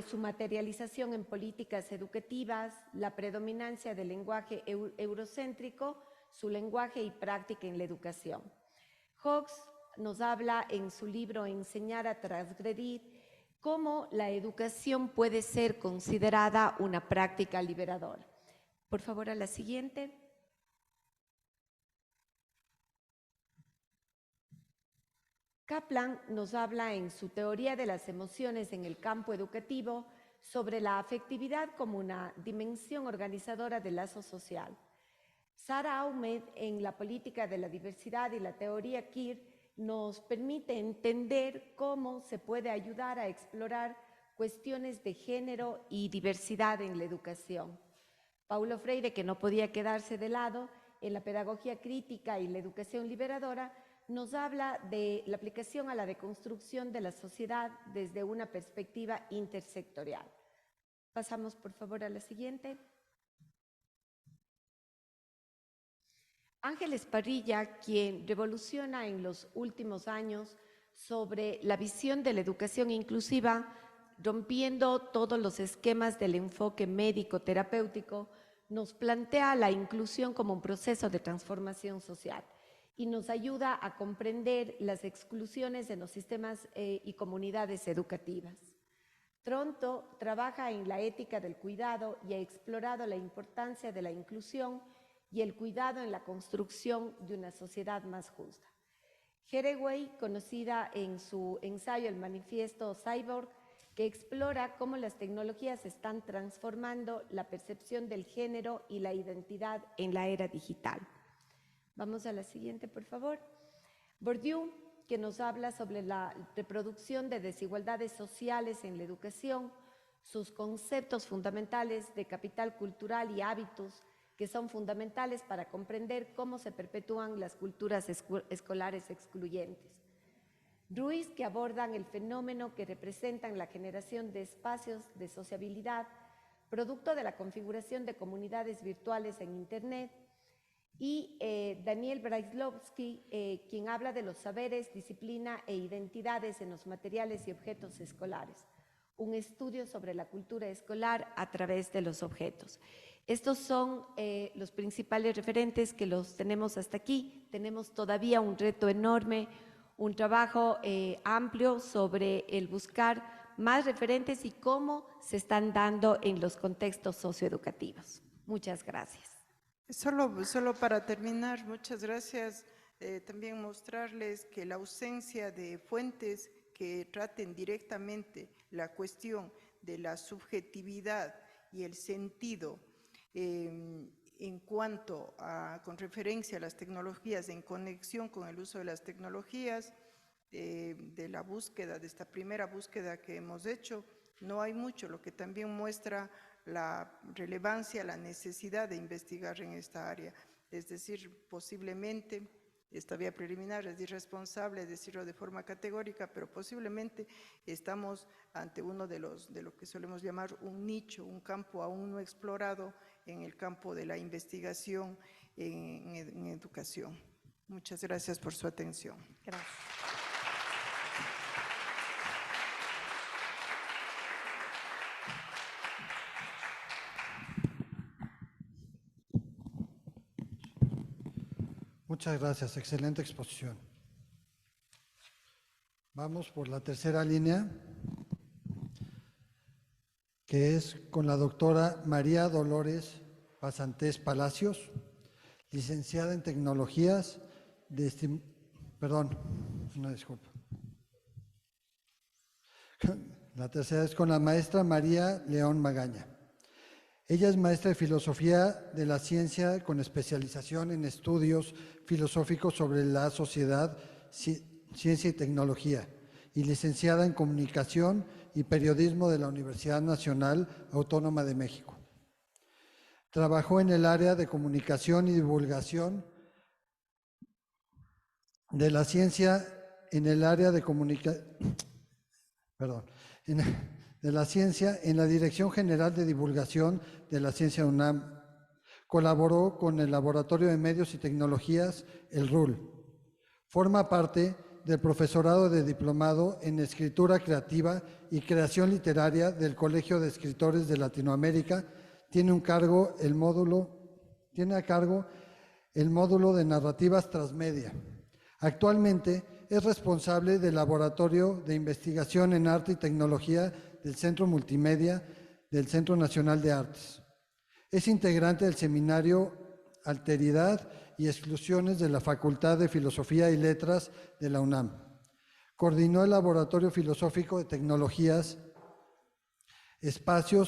su materialización en políticas educativas, la predominancia del lenguaje eurocéntrico, su lenguaje y práctica en la educación. Hawkes nos habla en su libro Enseñar a transgredir cómo la educación puede ser considerada una práctica liberadora. Por favor, a la siguiente. Kaplan nos habla en su teoría de las emociones en el campo educativo sobre la afectividad como una dimensión organizadora del lazo social. Sara Ahmed, en la política de la diversidad y la teoría queer, nos permite entender cómo se puede ayudar a explorar cuestiones de género y diversidad en la educación. Paulo Freire, que no podía quedarse de lado, en la pedagogía crítica y la educación liberadora, nos habla de la aplicación a la deconstrucción de la sociedad desde una perspectiva intersectorial. Pasamos, por favor, a la siguiente. Ángeles Parrilla, quien revoluciona en los últimos años sobre la visión de la educación inclusiva, rompiendo todos los esquemas del enfoque médico-terapéutico, nos plantea la inclusión como un proceso de transformación social y nos ayuda a comprender las exclusiones en los sistemas y comunidades educativas. Tronto trabaja en la ética del cuidado y ha explorado la importancia de la inclusión y el cuidado en la construcción de una sociedad más justa. Haraway, conocida en su ensayo El Manifiesto Cyborg, que explora cómo las tecnologías están transformando la percepción del género y la identidad en la era digital. Vamos a la siguiente, por favor. Bourdieu, que nos habla sobre la reproducción de desigualdades sociales en la educación, sus conceptos fundamentales de capital cultural y hábitos que son fundamentales para comprender cómo se perpetúan las culturas escolares excluyentes. Ruiz, que abordan el fenómeno que representan la generación de espacios de sociabilidad, producto de la configuración de comunidades virtuales en Internet, y Daniel Brailovsky, quien habla de los saberes, disciplina e identidades en los materiales y objetos escolares, un estudio sobre la cultura escolar a través de los objetos. Estos son los principales referentes que los tenemos hasta aquí. Tenemos todavía un reto enorme, un trabajo amplio sobre el buscar más referentes y cómo se están dando en los contextos socioeducativos. Muchas gracias. Solo para terminar, muchas gracias. También mostrarles que la ausencia de fuentes que traten directamente la cuestión de la subjetividad y el sentido en cuanto a, con referencia a las tecnologías, en conexión con el uso de las tecnologías, de la búsqueda, de esta primera búsqueda que hemos hecho, no hay mucho, lo que también muestra la relevancia, la necesidad de investigar en esta área. Es decir, posiblemente, esta vía preliminar es irresponsable decirlo de forma categórica, pero posiblemente estamos ante uno de lo que solemos llamar un nicho, un campo aún no explorado en el campo de la investigación en educación. Muchas gracias por su atención. Gracias. Muchas gracias, excelente exposición. Vamos por la tercera línea, que es con la doctora María Dolores Pasantés Palacios, licenciada en Tecnologías La tercera es con la maestra María León Magaña. Ella es maestra de Filosofía de la Ciencia con especialización en estudios filosóficos sobre la sociedad, ciencia y tecnología, y licenciada en Comunicación y Periodismo de la Universidad Nacional Autónoma de México. Trabajó en el área de comunicación y divulgación de la ciencia en el área de la ciencia en la Dirección General de Divulgación de la Ciencia UNAM. Colaboró con el Laboratorio de Medios y Tecnologías, el RUL. Forma parte del profesorado de diplomado en Escritura Creativa y Creación Literaria del Colegio de Escritores de Latinoamérica. Tiene a cargo el módulo de Narrativas Transmedia. Actualmente es responsable del Laboratorio de Investigación en Arte y Tecnología del Centro Multimedia del Centro Nacional de Artes. Es integrante del seminario Alteridad y Exclusiones de la Facultad de Filosofía y Letras de la UNAM. Coordinó el Laboratorio Filosófico de Tecnologías, espacio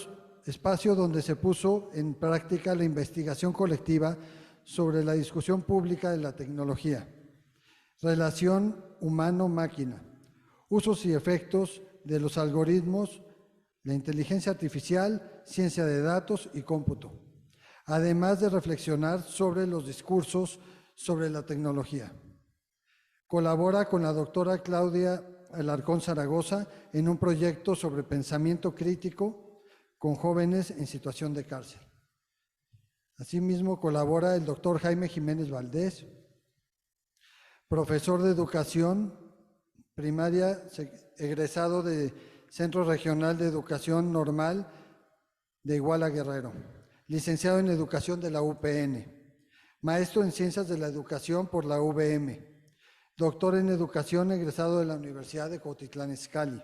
donde se puso en práctica la investigación colectiva sobre la discusión pública de la tecnología, relación humano-máquina, usos y efectos de los algoritmos, la inteligencia artificial, ciencia de datos y cómputo, además de reflexionar sobre los discursos sobre la tecnología. Colabora con la doctora Claudia Alarcón Zaragoza en un proyecto sobre pensamiento crítico con jóvenes en situación de cárcel. Asimismo, colabora el doctor Jaime Jiménez Valdés, profesor de educación primaria, egresado de Centro Regional de Educación Normal de Iguala Guerrero, licenciado en Educación de la UPN, maestro en Ciencias de la Educación por la UVM, doctor en Educación egresado de la Universidad de Cuautitlán Izcalli,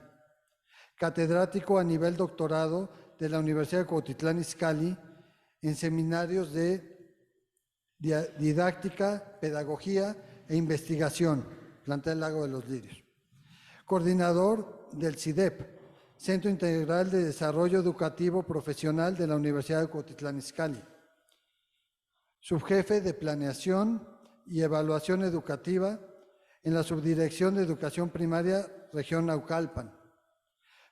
catedrático a nivel doctorado de la Universidad de Cuautitlán Izcalli en seminarios de didáctica, pedagogía e investigación, plantel Lago de los Lirios. Coordinador del CIDEP, Centro Integral de Desarrollo Educativo Profesional de la Universidad de Cuautitlán Izcalli. Subjefe de Planeación y Evaluación Educativa en la Subdirección de Educación Primaria, Región Naucalpan.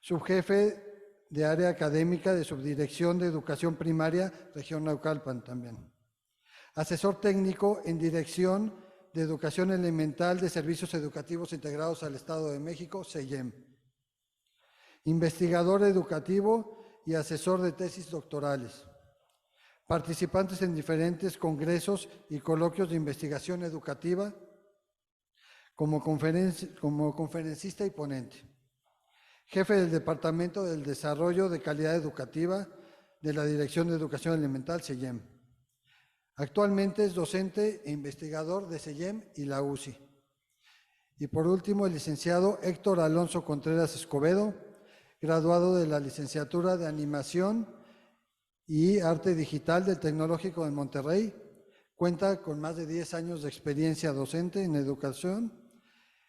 Subjefe de Área Académica de Subdirección de Educación Primaria, Región Naucalpan también. Asesor técnico en Dirección de Educación Elemental de Servicios Educativos Integrados al Estado de México, SEIEM. Investigador educativo y asesor de tesis doctorales. Participantes en diferentes congresos y coloquios de investigación educativa como conferencista y ponente. Jefe del Departamento del Desarrollo de Calidad Educativa de la Dirección de Educación Elemental, SEIEM. Actualmente es docente e investigador de SEIEM y la UCI. Y por último, el licenciado Héctor Alonso Contreras Escobedo, graduado de la Licenciatura de Animación y Arte Digital del Tecnológico de Monterrey. Cuenta con más de 10 años de experiencia docente en educación,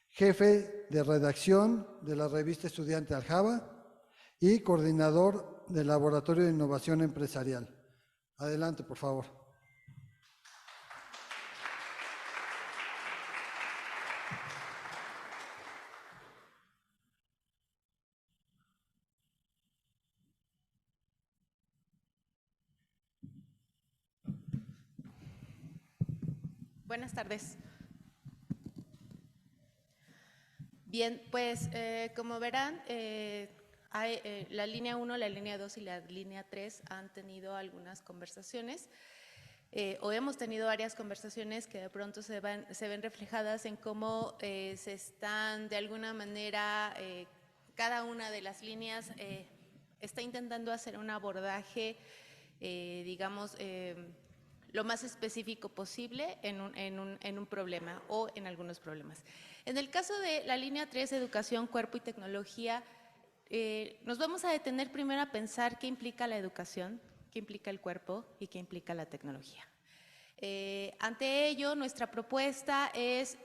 jefe de redacción de la revista Estudiante Aljaba y coordinador del Laboratorio de Innovación Empresarial. Adelante, por favor. Buenas tardes. Bien, pues como verán, la línea 1, la línea 2 y la línea 3 han tenido algunas conversaciones o hemos tenido varias conversaciones que de pronto se ven reflejadas en cómo se están de alguna manera, cada una de las líneas está intentando hacer un abordaje, digamos, lo más específico posible en un problema o en algunos problemas. En el caso de la línea 3, Educación, Cuerpo y Tecnología, nos vamos a detener primero a pensar qué implica la educación, qué implica el cuerpo y qué implica la tecnología. Ante ello, nuestra propuesta es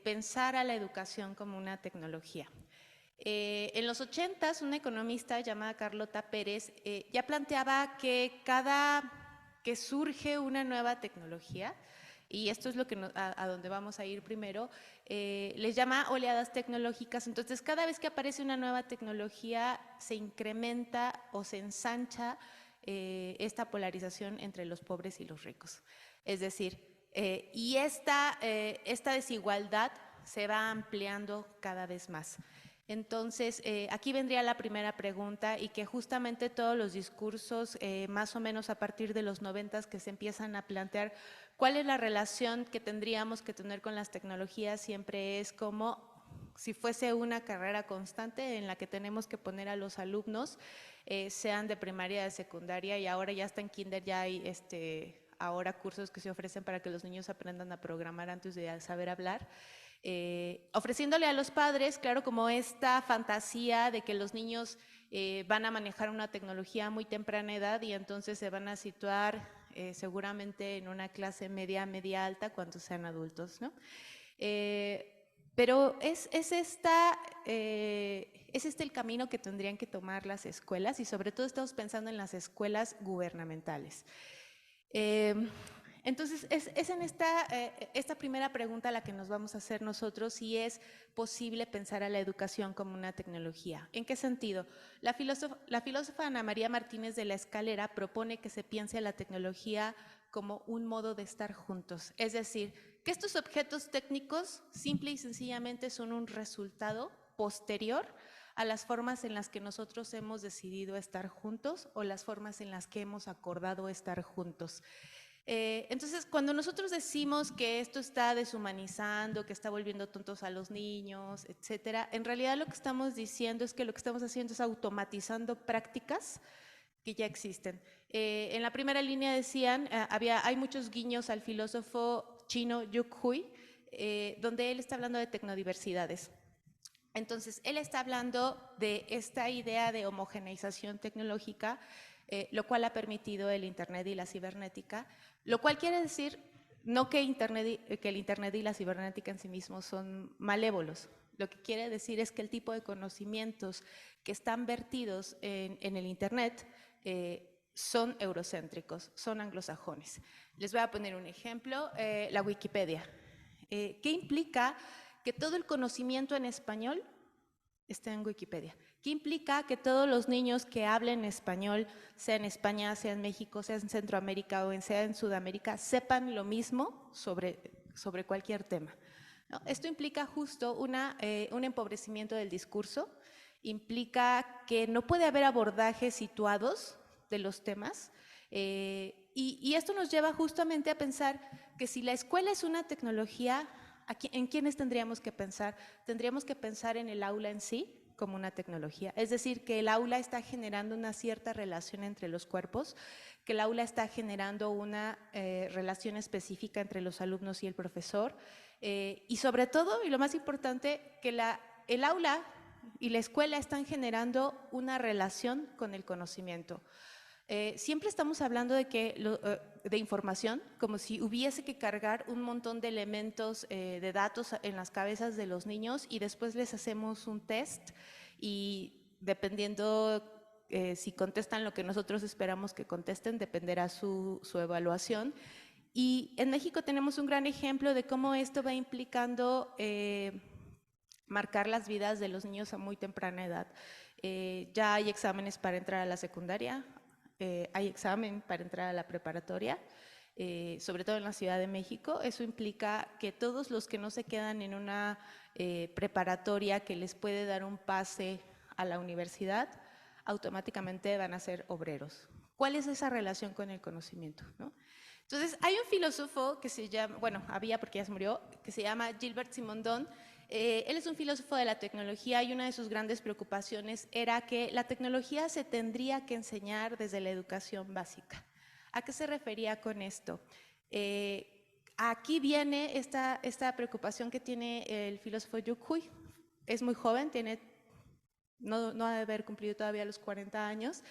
pensar a la educación como una tecnología. En los 80s, una economista llamada Carlota Pérez ya planteaba que que surge una nueva tecnología, y esto es lo que a donde vamos a ir primero, les llama oleadas tecnológicas. Entonces, cada vez que aparece una nueva tecnología, se incrementa o se ensancha esta polarización entre los pobres y los ricos. Es decir, y esta desigualdad se va ampliando cada vez más. Entonces, aquí vendría la primera pregunta, y que justamente todos los discursos, más o menos a partir de los 90s, que se empiezan a plantear cuál es la relación que tendríamos que tener con las tecnologías, siempre es como si fuese una carrera constante en la que tenemos que poner a los alumnos, sean de primaria, de secundaria, y ahora ya está en kinder, ya hay ahora cursos que se ofrecen para que los niños aprendan a programar antes de saber hablar. Ofreciéndole a los padres, claro, como esta fantasía de que los niños van a manejar una tecnología a muy temprana edad y entonces se van a situar seguramente en una clase media alta cuando sean adultos, ¿no? Pero es este el camino que tendrían que tomar las escuelas, y sobre todo estamos pensando en las escuelas gubernamentales. Entonces, es en esta primera pregunta la que nos vamos a hacer nosotros, si es posible pensar a la educación como una tecnología. ¿En qué sentido? La filósofa Ana María Martínez de la Escalera propone que se piense a la tecnología como un modo de estar juntos. Es decir, que estos objetos técnicos simple y sencillamente son un resultado posterior a las formas en las que nosotros hemos decidido estar juntos o las formas en las que hemos acordado estar juntos. Entonces, cuando nosotros decimos que esto está deshumanizando, que está volviendo tontos a los niños, etcétera, en realidad lo que estamos diciendo es que lo que estamos haciendo es automatizando prácticas que ya existen. En la primera línea decían, hay muchos guiños al filósofo chino Yu Hui, donde él está hablando de tecnodiversidades. Entonces, él está hablando de esta idea de homogeneización tecnológica, lo cual ha permitido el Internet y la cibernética, lo cual quiere decir no que el Internet y la cibernética en sí mismos son malévolos. Lo que quiere decir es que el tipo de conocimientos que están vertidos en el Internet son eurocéntricos, son anglosajones. Les voy a poner un ejemplo, la Wikipedia. ¿Qué implica que todo el conocimiento en español esté en Wikipedia? ¿Qué implica que todos los niños que hablen español, sea en España, sea en México, sea en Centroamérica o sea en Sudamérica, sepan lo mismo sobre cualquier tema? ¿No? Esto implica justo un empobrecimiento del discurso, implica que no puede haber abordajes situados de los temas, y esto nos lleva justamente a pensar que si la escuela es una tecnología, ¿en quiénes tendríamos que pensar? Tendríamos que pensar en el aula en sí como una tecnología. Es decir, que el aula está generando una cierta relación entre los cuerpos, que el aula está generando una relación específica entre los alumnos y el profesor, y sobre todo, y lo más importante, que el aula y la escuela están generando una relación con el conocimiento. Siempre estamos hablando de información, como si hubiese que cargar un montón de elementos de datos en las cabezas de los niños y después les hacemos un test y dependiendo si contestan lo que nosotros esperamos que contesten, dependerá su evaluación. Y en México tenemos un gran ejemplo de cómo esto va implicando marcar las vidas de los niños a muy temprana edad. Ya hay exámenes para entrar a la secundaria, hay examen para entrar a la preparatoria, sobre todo en la Ciudad de México. Eso implica que todos los que no se quedan en una preparatoria que les puede dar un pase a la universidad, automáticamente van a ser obreros. ¿Cuál es esa relación con el conocimiento, ¿no? Entonces, hay un filósofo que se llama, bueno, había porque ya se murió, que se llama Gilbert Simondon. Él es un filósofo de la tecnología y una de sus grandes preocupaciones era que la tecnología se tendría que enseñar desde la educación básica. ¿A qué se refería con esto? Aquí viene esta preocupación que tiene el filósofo Yu Hui. Es muy joven, no ha de haber cumplido todavía los 40 años.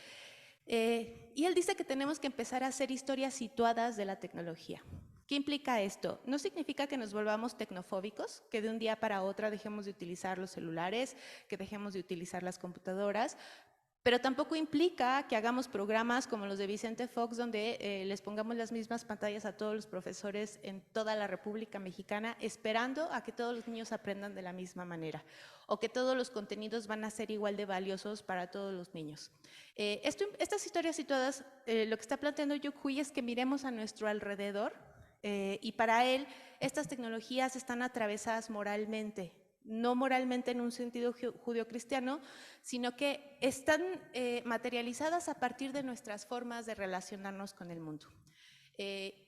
Y él dice que tenemos que empezar a hacer historias situadas de la tecnología. ¿Qué implica esto? No significa que nos volvamos tecnofóbicos, que de un día para otro dejemos de utilizar los celulares, que dejemos de utilizar las computadoras, pero tampoco implica que hagamos programas como los de Vicente Fox, donde les pongamos las mismas pantallas a todos los profesores en toda la República Mexicana, esperando a que todos los niños aprendan de la misma manera, o que todos los contenidos van a ser igual de valiosos para todos los niños. Estas historias situadas, lo que está planteando Yu Hui es que miremos a nuestro alrededor, y para él estas tecnologías están atravesadas moralmente, no moralmente en un sentido judeocristiano, sino que están materializadas a partir de nuestras formas de relacionarnos con el mundo.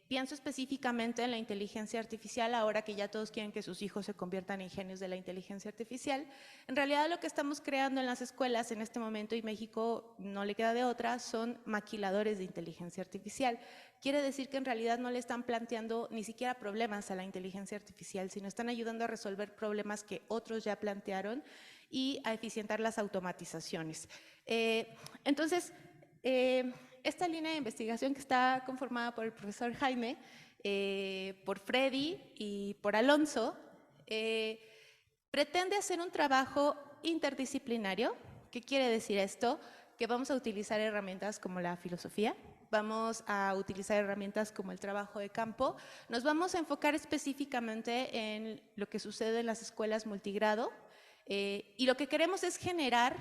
Pienso específicamente en la inteligencia artificial, ahora que ya todos quieren que sus hijos se conviertan en genios de la inteligencia artificial. En realidad lo que estamos creando en las escuelas en este momento, y México no le queda de otra, son maquiladores de inteligencia artificial. Quiere decir que en realidad no le están planteando ni siquiera problemas a la inteligencia artificial, sino están ayudando a resolver problemas que otros ya plantearon y a eficientar las automatizaciones. Entonces, esta línea de investigación que está conformada por el profesor Jaime, por Freddy y por Alonso, pretende hacer un trabajo interdisciplinario. ¿Qué quiere decir esto? Que vamos a utilizar herramientas como la filosofía, vamos a utilizar herramientas como el trabajo de campo, nos vamos a enfocar específicamente en lo que sucede en las escuelas multigrado, y lo que queremos es generar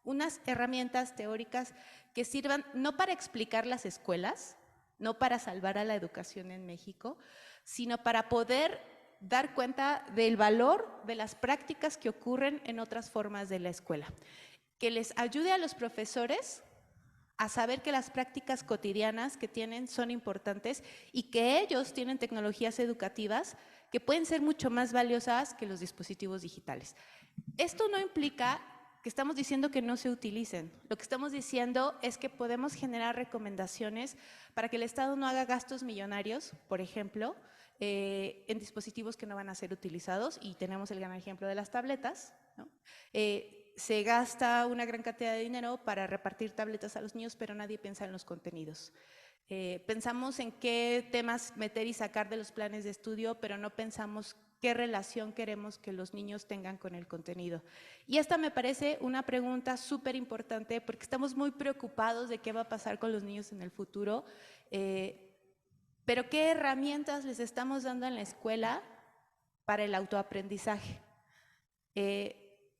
unas herramientas teóricas que sirvan no para explicar las escuelas, no para salvar a la educación en México, sino para poder dar cuenta del valor de las prácticas que ocurren en otras formas de la escuela, que les ayude a los profesores a saber que las prácticas cotidianas que tienen son importantes y que ellos tienen tecnologías educativas que pueden ser mucho más valiosas que los dispositivos digitales. Esto no implica que estamos diciendo que no se utilicen. Lo que estamos diciendo es que podemos generar recomendaciones para que el Estado no haga gastos millonarios, por ejemplo, en dispositivos que no van a ser utilizados, y tenemos el gran ejemplo de las tabletas, ¿no? Se gasta una gran cantidad de dinero para repartir tabletas a los niños, pero nadie piensa en los contenidos. Pensamos en qué temas meter y sacar de los planes de estudio, pero no pensamos qué relación queremos que los niños tengan con el contenido. Y esta me parece una pregunta súper importante porque estamos muy preocupados de qué va a pasar con los niños en el futuro, pero ¿qué herramientas les estamos dando en la escuela para el autoaprendizaje?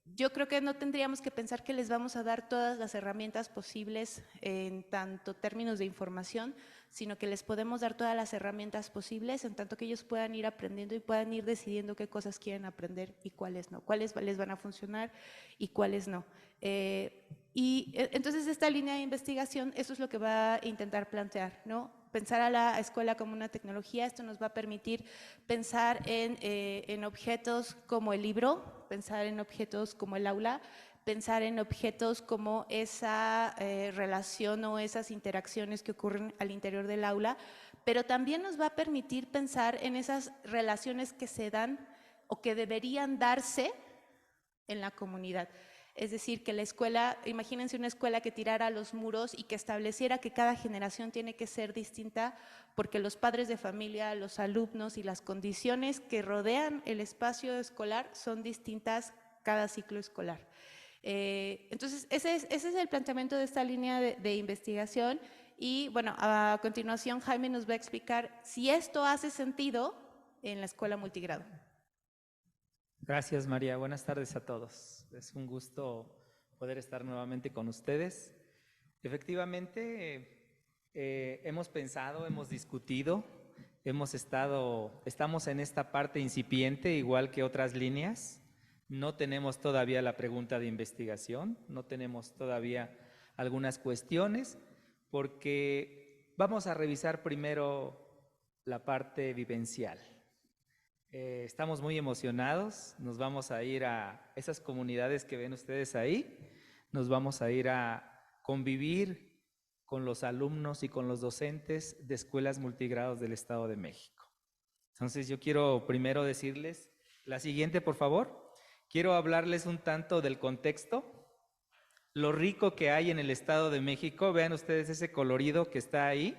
Yo creo que no tendríamos que pensar que les vamos a dar todas las herramientas posibles en tanto términos de información, sino que les podemos dar todas las herramientas posibles en tanto que ellos puedan ir aprendiendo y puedan ir decidiendo qué cosas quieren aprender y cuáles no, cuáles les van a funcionar y cuáles no. Y entonces esta línea de investigación, eso es lo que va a intentar plantear, ¿no? Pensar a la escuela como una tecnología, esto nos va a permitir pensar en objetos como el libro, pensar en objetos como el aula, pensar en objetos como esa relación o esas interacciones que ocurren al interior del aula, pero también nos va a permitir pensar en esas relaciones que se dan o que deberían darse en la comunidad. Es decir, que la escuela, imagínense una escuela que tirara los muros y que estableciera que cada generación tiene que ser distinta porque los padres de familia, los alumnos y las condiciones que rodean el espacio escolar son distintas cada ciclo escolar. Entonces, ese es el planteamiento de esta línea de investigación y, bueno, a continuación Jaime nos va a explicar si esto hace sentido en la escuela multigrado. Gracias, María. Buenas tardes a todos. Es un gusto poder estar nuevamente con ustedes. Efectivamente, hemos pensado, hemos discutido, estamos en esta parte incipiente, igual que otras líneas. No tenemos todavía la pregunta de investigación, no tenemos todavía algunas cuestiones, porque vamos a revisar primero la parte vivencial. Estamos muy emocionados, nos vamos a ir a esas comunidades que ven ustedes ahí, nos vamos a ir a convivir con los alumnos y con los docentes de escuelas multigrados del Estado de México. Entonces yo quiero primero decirles, la siguiente por favor, quiero hablarles un tanto del contexto, lo rico que hay en el Estado de México, vean ustedes ese colorido que está ahí,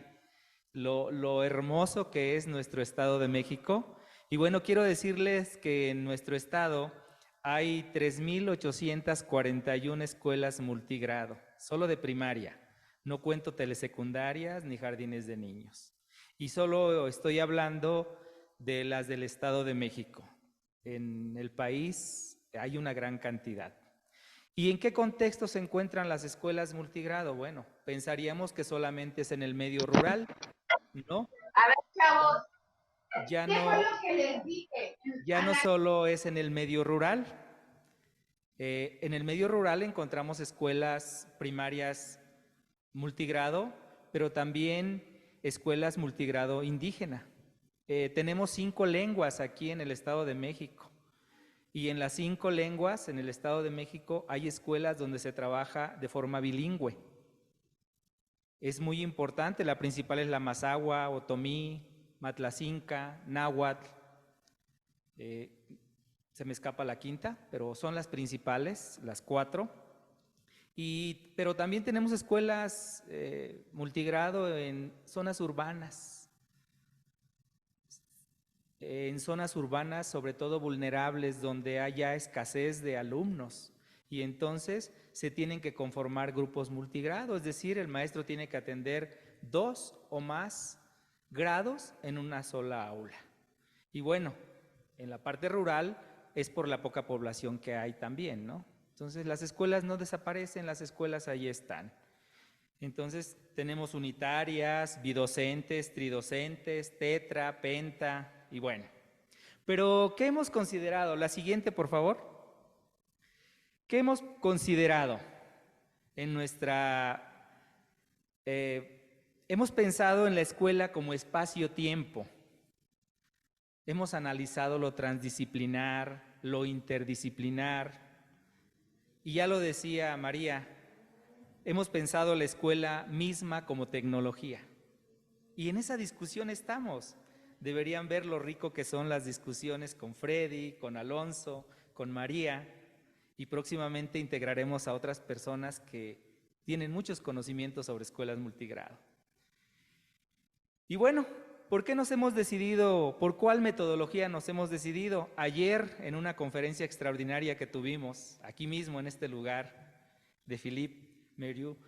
lo hermoso que es nuestro Estado de México. Y bueno, quiero decirles que en nuestro estado hay 3,841 escuelas multigrado, solo de primaria. No cuento telesecundarias ni jardines de niños. Y solo estoy hablando de las del Estado de México. En el país hay una gran cantidad. ¿Y en qué contexto se encuentran las escuelas multigrado? Bueno, pensaríamos que solamente es en el medio rural, ¿no? A ver, chavos. Ya ¿Qué fue lo que les dije? Ya no solo es en el medio rural. En el medio rural encontramos escuelas primarias multigrado, pero también escuelas multigrado indígena. Tenemos 5 lenguas aquí en el Estado de México. Y en las 5 lenguas en el Estado de México hay escuelas donde se trabaja de forma bilingüe. Es muy importante, la principal es la mazahua, otomí, matlacinca, náhuatl, se me escapa la quinta, pero son las principales, las 4. Pero también tenemos escuelas multigrado en zonas urbanas. En zonas urbanas, sobre todo vulnerables, donde haya escasez de alumnos. Y entonces se tienen que conformar grupos multigrado, es decir, el maestro tiene que atender 2 o más grados en una sola aula. Y bueno, en la parte rural es por la poca población que hay también, ¿no? Entonces las escuelas no desaparecen, las escuelas ahí están. Entonces tenemos unitarias, bidocentes, tridocentes, tetra, penta y bueno. Pero ¿qué hemos considerado? La siguiente, por favor. ¿Qué hemos considerado en nuestra hemos pensado en la escuela como espacio-tiempo. Hemos analizado lo transdisciplinar, lo interdisciplinar, y ya lo decía María, hemos pensado la escuela misma como tecnología. Y en esa discusión estamos. Deberían ver lo rico que son las discusiones con Freddy, con Alonso, con María, y próximamente integraremos a otras personas que tienen muchos conocimientos sobre escuelas multigrado. Y bueno, ¿por qué nos hemos decidido? ¿Por cuál metodología nos hemos decidido? Ayer, en una conferencia extraordinaria que tuvimos aquí mismo en este lugar de Philippe Merieux,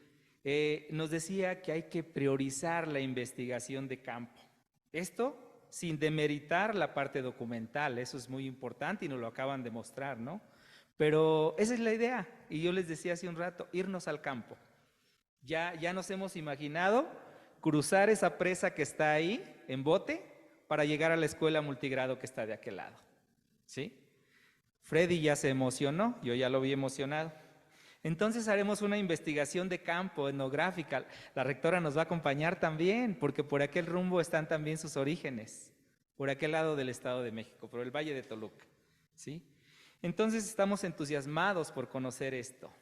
nos decía que hay que priorizar la investigación de campo. Esto sin demeritar la parte documental, eso es muy importante y nos lo acaban de mostrar, ¿no? Pero esa es la idea, y yo les decía hace un rato, irnos al campo. Ya nos hemos imaginado cruzar esa presa que está ahí en bote para llegar a la escuela multigrado que está de aquel lado, ¿sí? Freddy ya se emocionó, yo ya lo vi emocionado. Entonces haremos una investigación de campo, etnográfica. La rectora nos va a acompañar también, porque por aquel rumbo están también sus orígenes, por aquel lado del Estado de México, por el Valle de Toluca, ¿sí? Entonces estamos entusiasmados por conocer esto.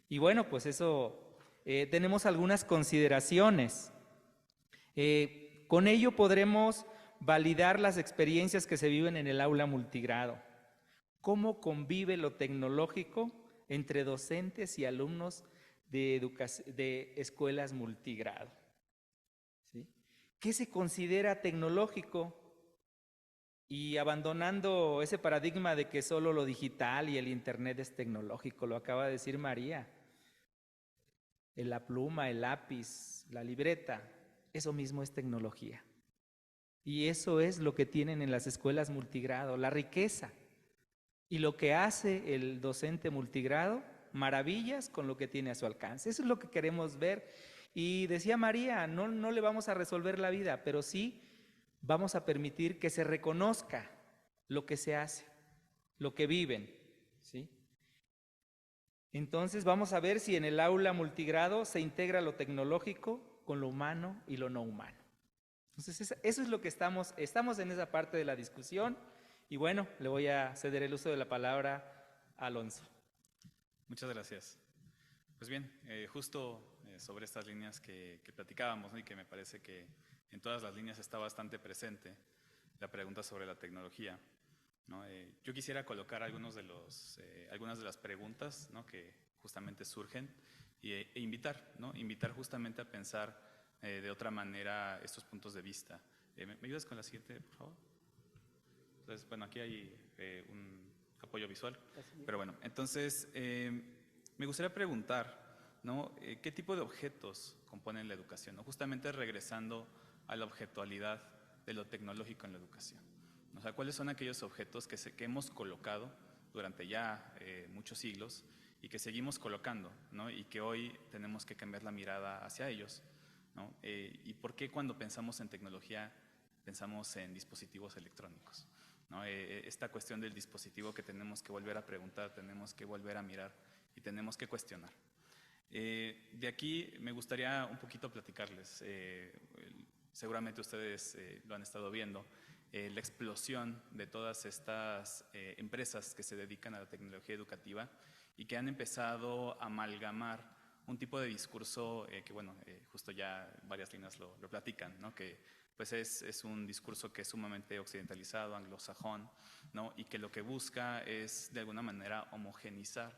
Y bueno, pues eso, tenemos algunas consideraciones. Con ello podremos validar las experiencias que se viven en el aula multigrado. ¿Cómo convive lo tecnológico entre docentes y alumnos de escuelas multigrado? ¿Sí? ¿Qué se considera tecnológico? Y abandonando ese paradigma de que solo lo digital y el internet es tecnológico, lo acaba de decir María. La pluma, el lápiz, la libreta, eso mismo es tecnología. Y eso es lo que tienen en las escuelas multigrado, la riqueza. Y lo que hace el docente multigrado, maravillas con lo que tiene a su alcance. Eso es lo que queremos ver. Y decía María, no le vamos a resolver la vida, pero sí vamos a permitir que se reconozca lo que se hace, lo que viven, ¿sí? Entonces vamos a ver si en el aula multigrado se integra lo tecnológico con lo humano y lo no humano. Entonces eso es lo que estamos en esa parte de la discusión. Y bueno, le voy a ceder el uso de la palabra a Alonso. Muchas gracias. Pues bien, justo sobre estas líneas que platicábamos, ¿no? Y que me parece que en todas las líneas está bastante presente la pregunta sobre la tecnología, ¿no? Yo quisiera colocar algunas de las preguntas, ¿no? Que justamente surgen e invitar, ¿no? Invitar justamente a pensar de otra manera estos puntos de vista. ¿Me ayudas con la siguiente, por favor? Entonces, bueno, aquí hay un apoyo visual, pero bueno, entonces me gustaría preguntar, ¿no? ¿Qué tipo de objetos componen la educación, ¿no? Justamente regresando a la objetualidad de lo tecnológico en la educación. O sea, ¿cuáles son aquellos objetos que hemos colocado durante ya muchos siglos y que seguimos colocando, ¿no? Y que hoy tenemos que cambiar la mirada hacia ellos, ¿no? ¿Y por qué cuando pensamos en tecnología pensamos en dispositivos electrónicos, ¿no? Esta cuestión del dispositivo que tenemos que volver a preguntar, tenemos que volver a mirar y tenemos que cuestionar. De aquí me gustaría un poquito platicarles, seguramente ustedes lo han estado viendo, la explosión de todas estas empresas que se dedican a la tecnología educativa y que han empezado a amalgamar un tipo de discurso que, bueno, justo ya varias líneas lo platican, ¿no? Que pues es un discurso que es sumamente occidentalizado, anglosajón, ¿no? Y que lo que busca es de alguna manera homogenizar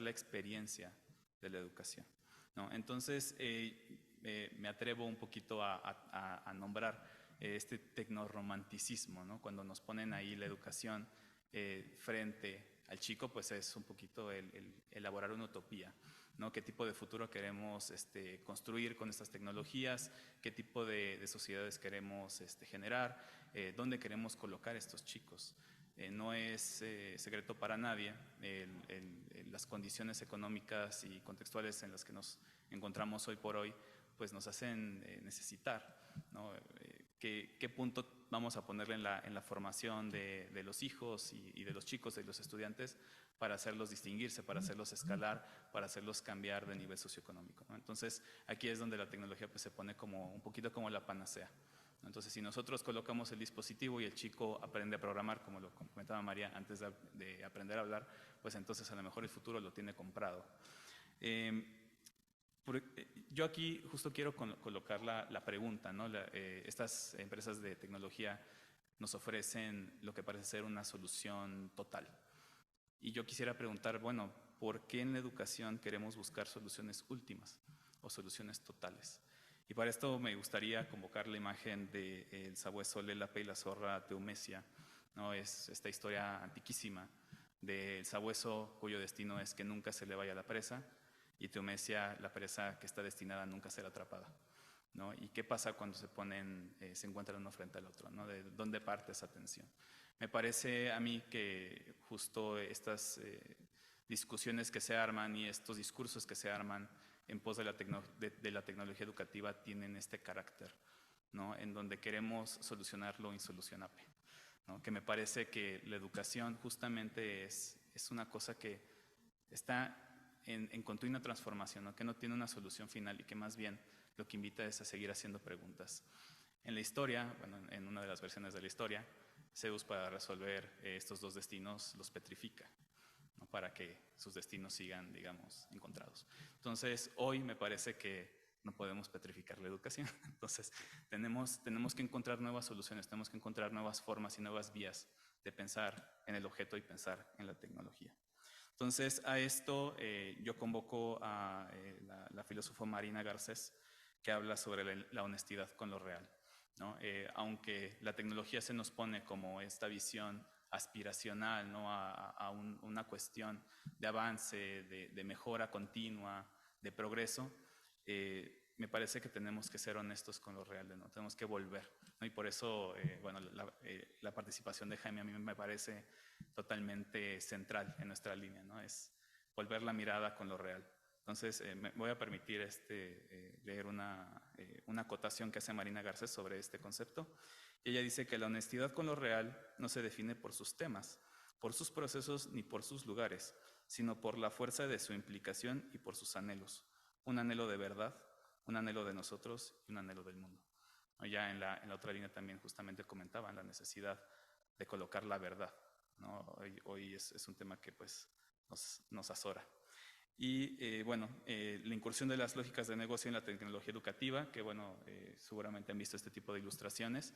la experiencia de la educación, ¿no? Entonces, me atrevo un poquito a nombrar este tecnorromanticismo, ¿no? Cuando nos ponen ahí la educación frente al chico, pues es un poquito el elaborar una utopía, ¿no? ¿Qué tipo de futuro queremos construir con estas tecnologías? ¿Qué tipo de sociedades queremos generar? ¿Dónde queremos colocar a estos chicos? No es secreto para nadie las condiciones económicas y contextuales en las que nos encontramos hoy por hoy, pues nos hacen necesitar, ¿no? qué punto vamos a ponerle en la formación de los hijos y de los chicos, de los estudiantes, para hacerlos distinguirse, para hacerlos escalar, para hacerlos cambiar de nivel socioeconómico, ¿no? Entonces, aquí es donde la tecnología pues, se pone como un poquito como la panacea. Entonces, si nosotros colocamos el dispositivo y el chico aprende a programar, como lo comentaba María, antes de aprender a hablar, pues entonces a lo mejor el futuro lo tiene comprado. Yo aquí justo quiero colocar la pregunta, ¿no? Estas empresas de tecnología nos ofrecen lo que parece ser una solución total. Y yo quisiera preguntar, bueno, ¿por qué en la educación queremos buscar soluciones últimas o soluciones totales? Y para esto me gustaría convocar la imagen del sabueso Lélape y la zorra Teumesia, ¿no? Es esta historia antiquísima del sabueso cuyo destino es que nunca se le vaya la presa, y Teumesia, la presa que está destinada a nunca ser atrapada, ¿no? ¿Y qué pasa cuando se encuentran uno frente al otro, ¿no? ¿De dónde parte esa tensión? Me parece a mí que justo estas discusiones que se arman y estos discursos que se arman en pos de la tecnología educativa tienen este carácter, ¿no? En donde queremos solucionar lo insolucionable, ¿no? Que me parece que la educación justamente es una cosa que está en continua transformación, ¿no? Que no tiene una solución final y que más bien lo que invita es a seguir haciendo preguntas. En la historia, bueno, en una de las versiones de la historia, Zeus, para resolver estos dos destinos, los petrifica, ¿no? Para que sus destinos sigan, digamos, encontrados. Entonces, hoy me parece que no podemos petrificar la educación. Entonces, tenemos que encontrar nuevas soluciones, tenemos que encontrar nuevas formas y nuevas vías de pensar en el objeto y pensar en la tecnología. Entonces, a esto yo convoco a la filósofa Marina Garcés, que habla sobre la honestidad con lo real, ¿no? Aunque la tecnología se nos pone como esta visión aspiracional, ¿no? a una cuestión de avance, de mejora continua, de progreso, me parece que tenemos que ser honestos con lo real, ¿no? Tenemos que volver, ¿no? Y por eso, bueno, la participación de Jaime a mí me parece totalmente central en nuestra línea, ¿no? Es volver la mirada con lo real. Entonces, me voy a permitir leer una acotación que hace Marina Garcés sobre este concepto. Y ella dice que la honestidad con lo real no se define por sus temas, por sus procesos ni por sus lugares, sino por la fuerza de su implicación y por sus anhelos. Un anhelo de verdad, un anhelo de nosotros y un anhelo del mundo. Ya en la otra línea también justamente comentaban la necesidad de colocar la verdad, ¿no? Hoy es un tema que pues nos azora. Y bueno, la incursión de las lógicas de negocio en la tecnología educativa, que bueno, seguramente han visto este tipo de ilustraciones,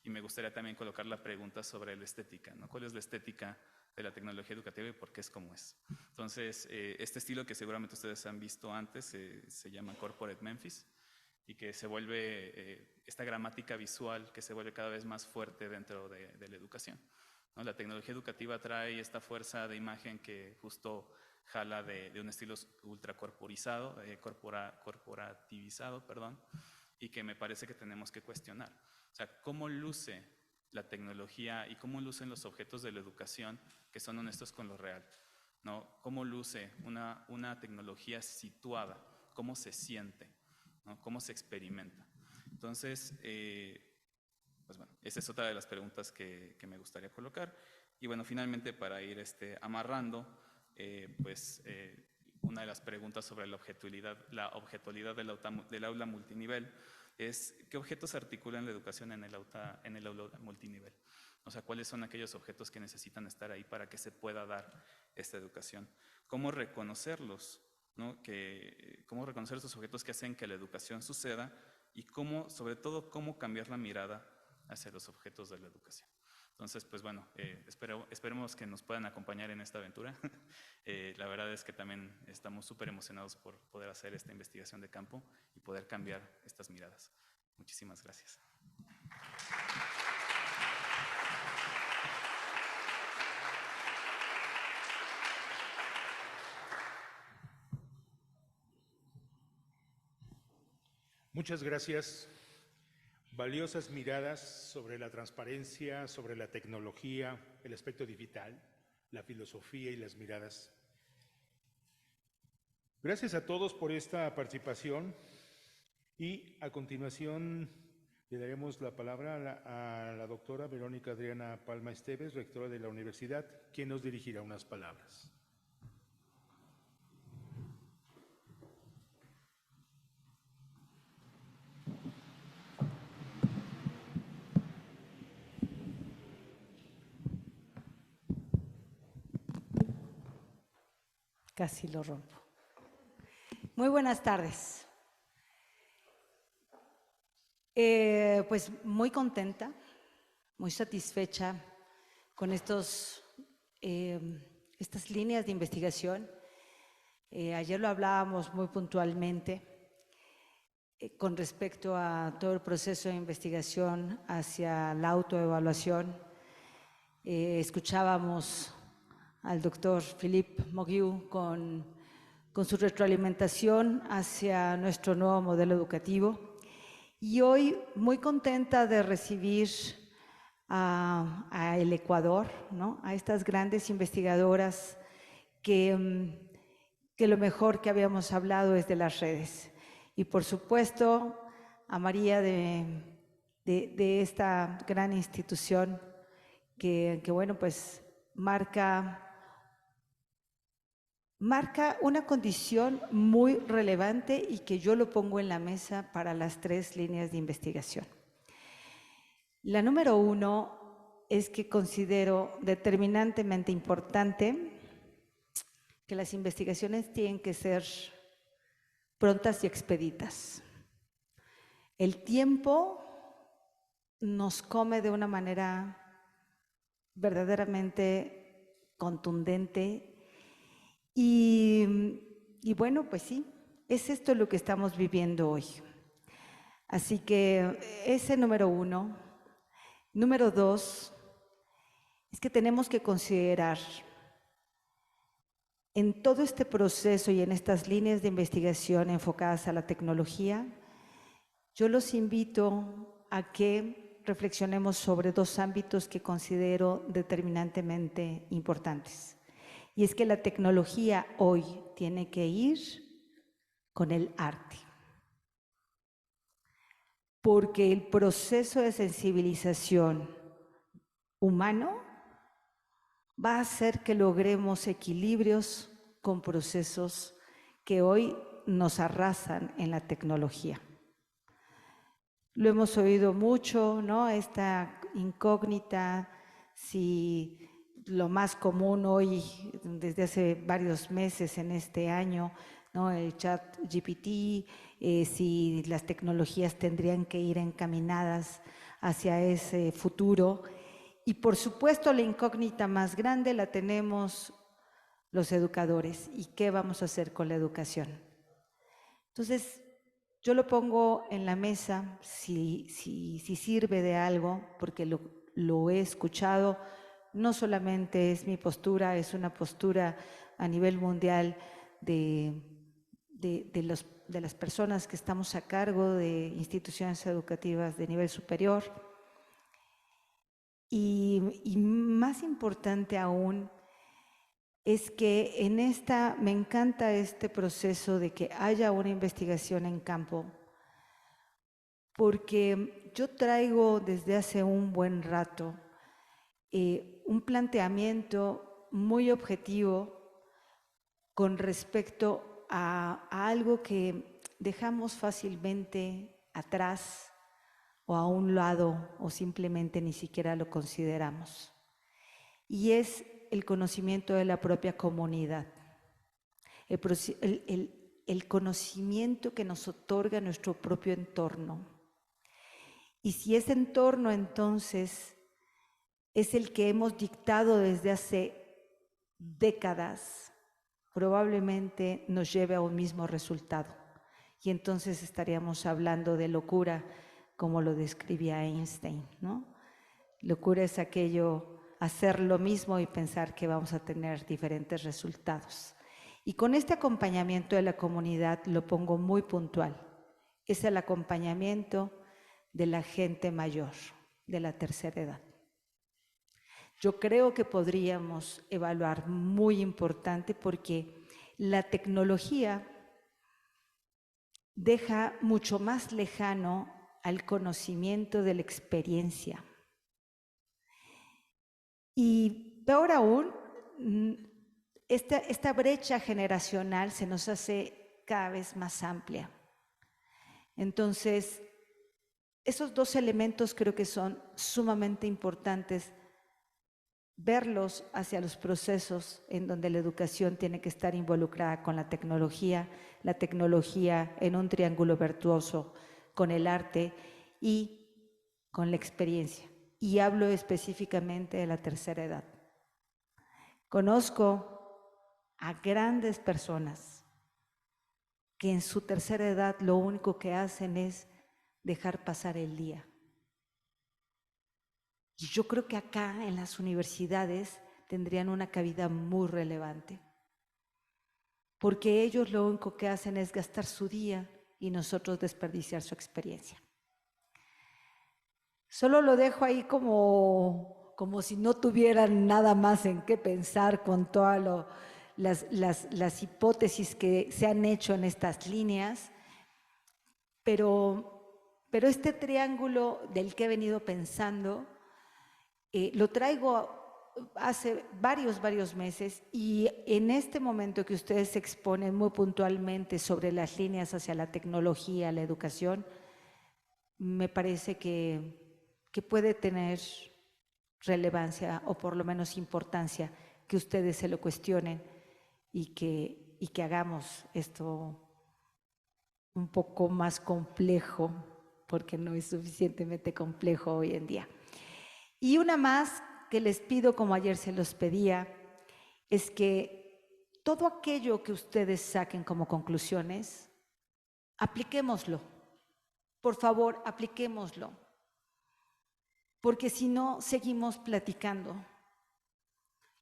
y me gustaría también colocar la pregunta sobre la estética, ¿no? ¿Cuál es la estética de la tecnología educativa y por qué es como es? Entonces, este estilo que seguramente ustedes han visto antes se llama Corporate Memphis, y que se vuelve esta gramática visual que se vuelve cada vez más fuerte dentro de la educación, ¿no? La tecnología educativa trae esta fuerza de imagen que justo jala de un estilo ultracorporizado, corporativizado, perdón, y que me parece que tenemos que cuestionar. O sea, ¿cómo luce la tecnología y cómo lucen los objetos de la educación que son honestos con lo real, ¿no? ¿Cómo luce una tecnología situada? ¿Cómo se siente, ¿no? ¿Cómo se experimenta? Entonces, pues bueno, esa es otra de las preguntas que me gustaría colocar. Y bueno, finalmente para ir amarrando, una de las preguntas sobre la objetualidad del aula multinivel es ¿qué objetos articulan la educación en el aula multinivel? O sea, ¿cuáles son aquellos objetos que necesitan estar ahí para que se pueda dar esta educación? ¿Cómo reconocerlos, ¿no? ¿Cómo reconocer esos objetos que hacen que la educación suceda? Y sobre todo, cómo cambiar la mirada hacia los objetos de la educación. Entonces, pues bueno, esperemos que nos puedan acompañar en esta aventura. La verdad es que también estamos súper emocionados por poder hacer esta investigación de campo y poder cambiar estas miradas. Muchísimas gracias. Muchas gracias. Valiosas miradas sobre la transparencia, sobre la tecnología, el aspecto digital, la filosofía y las miradas. Gracias a todos por esta participación y a continuación Le daremos la palabra a la doctora Verónica Adriana Palma Esteves, rectora de la universidad, quien nos dirigirá unas palabras. Casi lo rompo. Muy buenas tardes. Pues muy contenta, muy satisfecha con estas líneas de investigación. Ayer lo hablábamos muy puntualmente con respecto a todo el proceso de investigación hacia la autoevaluación. Escuchábamos al doctor Philippe Mogiu con su retroalimentación hacia nuestro nuevo modelo educativo. Y hoy muy contenta de recibir a el Ecuador, ¿no? A estas grandes investigadoras que lo mejor que habíamos hablado es de las redes. Y por supuesto a María de esta gran institución que bueno, pues marca una condición muy relevante y que yo lo pongo en la mesa para las 3 líneas de investigación. La número 1 es que considero determinantemente importante que las investigaciones tienen que ser prontas y expeditas. El tiempo nos come de una manera verdaderamente contundente. Y bueno, pues sí, es esto lo que estamos viviendo hoy. Así que ese número 1. Número 2, es que tenemos que considerar en todo este proceso y en estas líneas de investigación enfocadas a la tecnología, yo los invito a que reflexionemos sobre 2 ámbitos que considero determinantemente importantes. Y es que la tecnología hoy tiene que ir con el arte. Porque el proceso de sensibilización humano va a hacer que logremos equilibrios con procesos que hoy nos arrasan en la tecnología. Lo hemos oído mucho, ¿no? Esta incógnita, si lo más común hoy, desde hace varios meses en este año, ¿no? El chat GPT, si las tecnologías tendrían que ir encaminadas hacia ese futuro. Y por supuesto la incógnita más grande la tenemos los educadores. ¿Y qué vamos a hacer con la educación? Entonces, yo lo pongo en la mesa si sirve de algo, porque lo he escuchado. No solamente es mi postura, es una postura a nivel mundial de las personas que estamos a cargo de instituciones educativas de nivel superior. Y más importante aún es que me encanta este proceso de que haya una investigación en campo, porque yo traigo desde hace un buen rato un planteamiento muy objetivo con respecto a algo que dejamos fácilmente atrás o a un lado o simplemente ni siquiera lo consideramos. Y es el conocimiento de la propia comunidad, el conocimiento que nos otorga nuestro propio entorno. Y si ese entorno entonces es el que hemos dictado desde hace décadas, probablemente nos lleve a un mismo resultado. Y entonces estaríamos hablando de locura, como lo describía Einstein, ¿no? Locura es aquello, hacer lo mismo y pensar que vamos a tener diferentes resultados. Y con este acompañamiento de la comunidad lo pongo muy puntual. Es el acompañamiento de la gente mayor, de la tercera edad. Yo creo que podríamos evaluar muy importante porque la tecnología deja mucho más lejano al conocimiento de la experiencia. Y peor aún, esta brecha generacional se nos hace cada vez más amplia. Entonces, esos dos elementos creo que son sumamente importantes, verlos hacia los procesos en donde la educación tiene que estar involucrada con la tecnología en un triángulo virtuoso con el arte y con la experiencia. Y hablo específicamente de la tercera edad. Conozco a grandes personas que en su tercera edad lo único que hacen es dejar pasar el día. Y yo creo que acá en las universidades tendrían una cabida muy relevante, porque ellos lo único que hacen es gastar su día y nosotros desperdiciar su experiencia. Solo lo dejo ahí como si no tuvieran nada más en qué pensar con todas las hipótesis que se han hecho en estas líneas, pero este triángulo del que he venido pensando lo traigo hace varios meses, y en este momento que ustedes se exponen muy puntualmente sobre las líneas hacia la tecnología, la educación, me parece que puede tener relevancia o por lo menos importancia que ustedes se lo cuestionen y que hagamos esto un poco más complejo, porque no es suficientemente complejo hoy en día. Y una más que les pido, como ayer se los pedía, es que todo aquello que ustedes saquen como conclusiones, apliquémoslo. Por favor, apliquémoslo. Porque si no, seguimos platicando.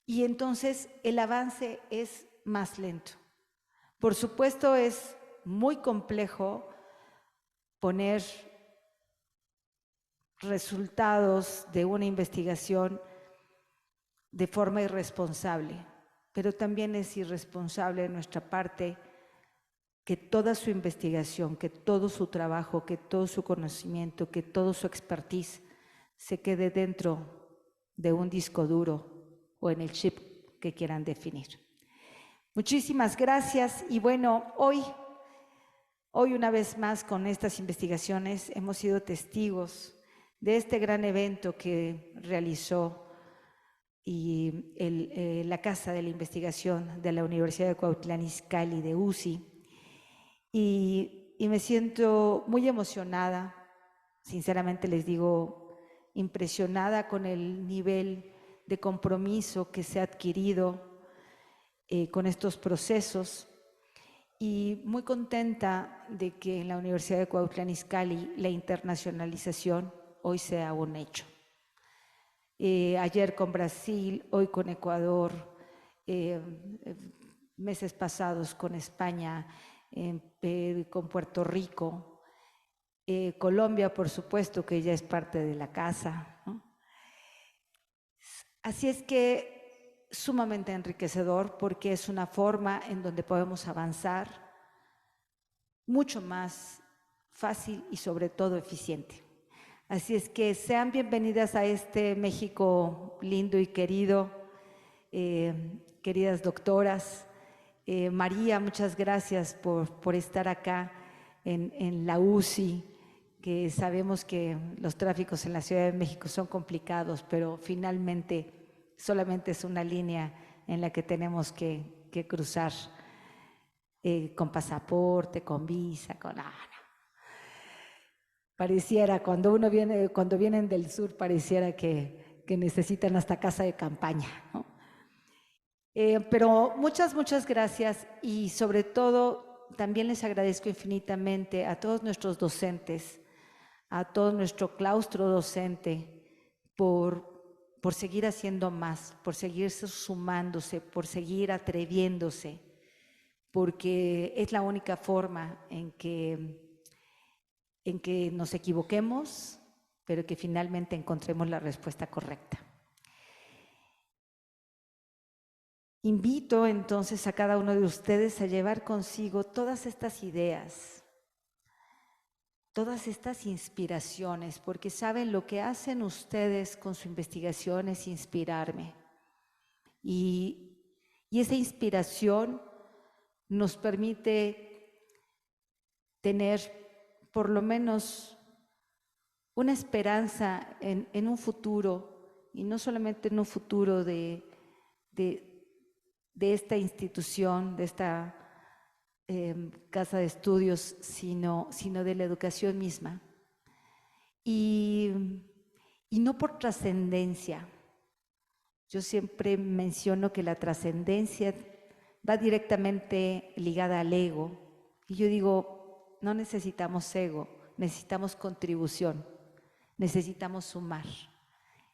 Y entonces el avance es más lento. Por supuesto, es muy complejo poner resultados de una investigación de forma irresponsable, pero también es irresponsable de nuestra parte que toda su investigación, que todo su trabajo, que todo su conocimiento, que todo su expertise se quede dentro de un disco duro o en el chip que quieran definir. Muchísimas gracias. Y bueno, hoy una vez más con estas investigaciones hemos sido testigos de este gran evento que realizó la Casa de la Investigación de la Universidad de Cuautitlán Izcalli, de UCI, y me siento muy emocionada, sinceramente les digo, impresionada con el nivel de compromiso que se ha adquirido con estos procesos, y muy contenta de que en la Universidad de Cuautitlán Izcalli la internacionalización hoy sea un hecho. Ayer con Brasil, hoy con Ecuador, meses pasados con España, con Puerto Rico, Colombia, por supuesto, que ya es parte de la casa, ¿no? Así es que sumamente enriquecedor, porque es una forma en donde podemos avanzar mucho más fácil y sobre todo eficiente. Así es que sean bienvenidas a este México lindo y querido, queridas doctoras. María, muchas gracias por estar acá en la UCI, que sabemos que los tráficos en la Ciudad de México son complicados, pero finalmente solamente es una línea en la que tenemos que cruzar con pasaporte, con visa, con... Pareciera, cuando vienen del sur, pareciera que necesitan hasta casa de campaña, ¿no? Pero muchas gracias, y sobre todo también les agradezco infinitamente a todos nuestros docentes, a todo nuestro claustro docente por seguir haciendo más, por seguir sumándose, por seguir atreviéndose, porque es la única forma en que nos equivoquemos, pero que finalmente encontremos la respuesta correcta. Invito entonces a cada uno de ustedes a llevar consigo todas estas ideas, todas estas inspiraciones, porque saben lo que hacen ustedes con su investigación es inspirarme. Y esa inspiración nos permite tener por lo menos una esperanza en un futuro, y no solamente en un futuro de esta institución, de esta casa de estudios, sino de la educación misma. Y no por trascendencia. Yo siempre menciono que la trascendencia va directamente ligada al ego. Y yo digo, no necesitamos ego, necesitamos contribución, necesitamos sumar.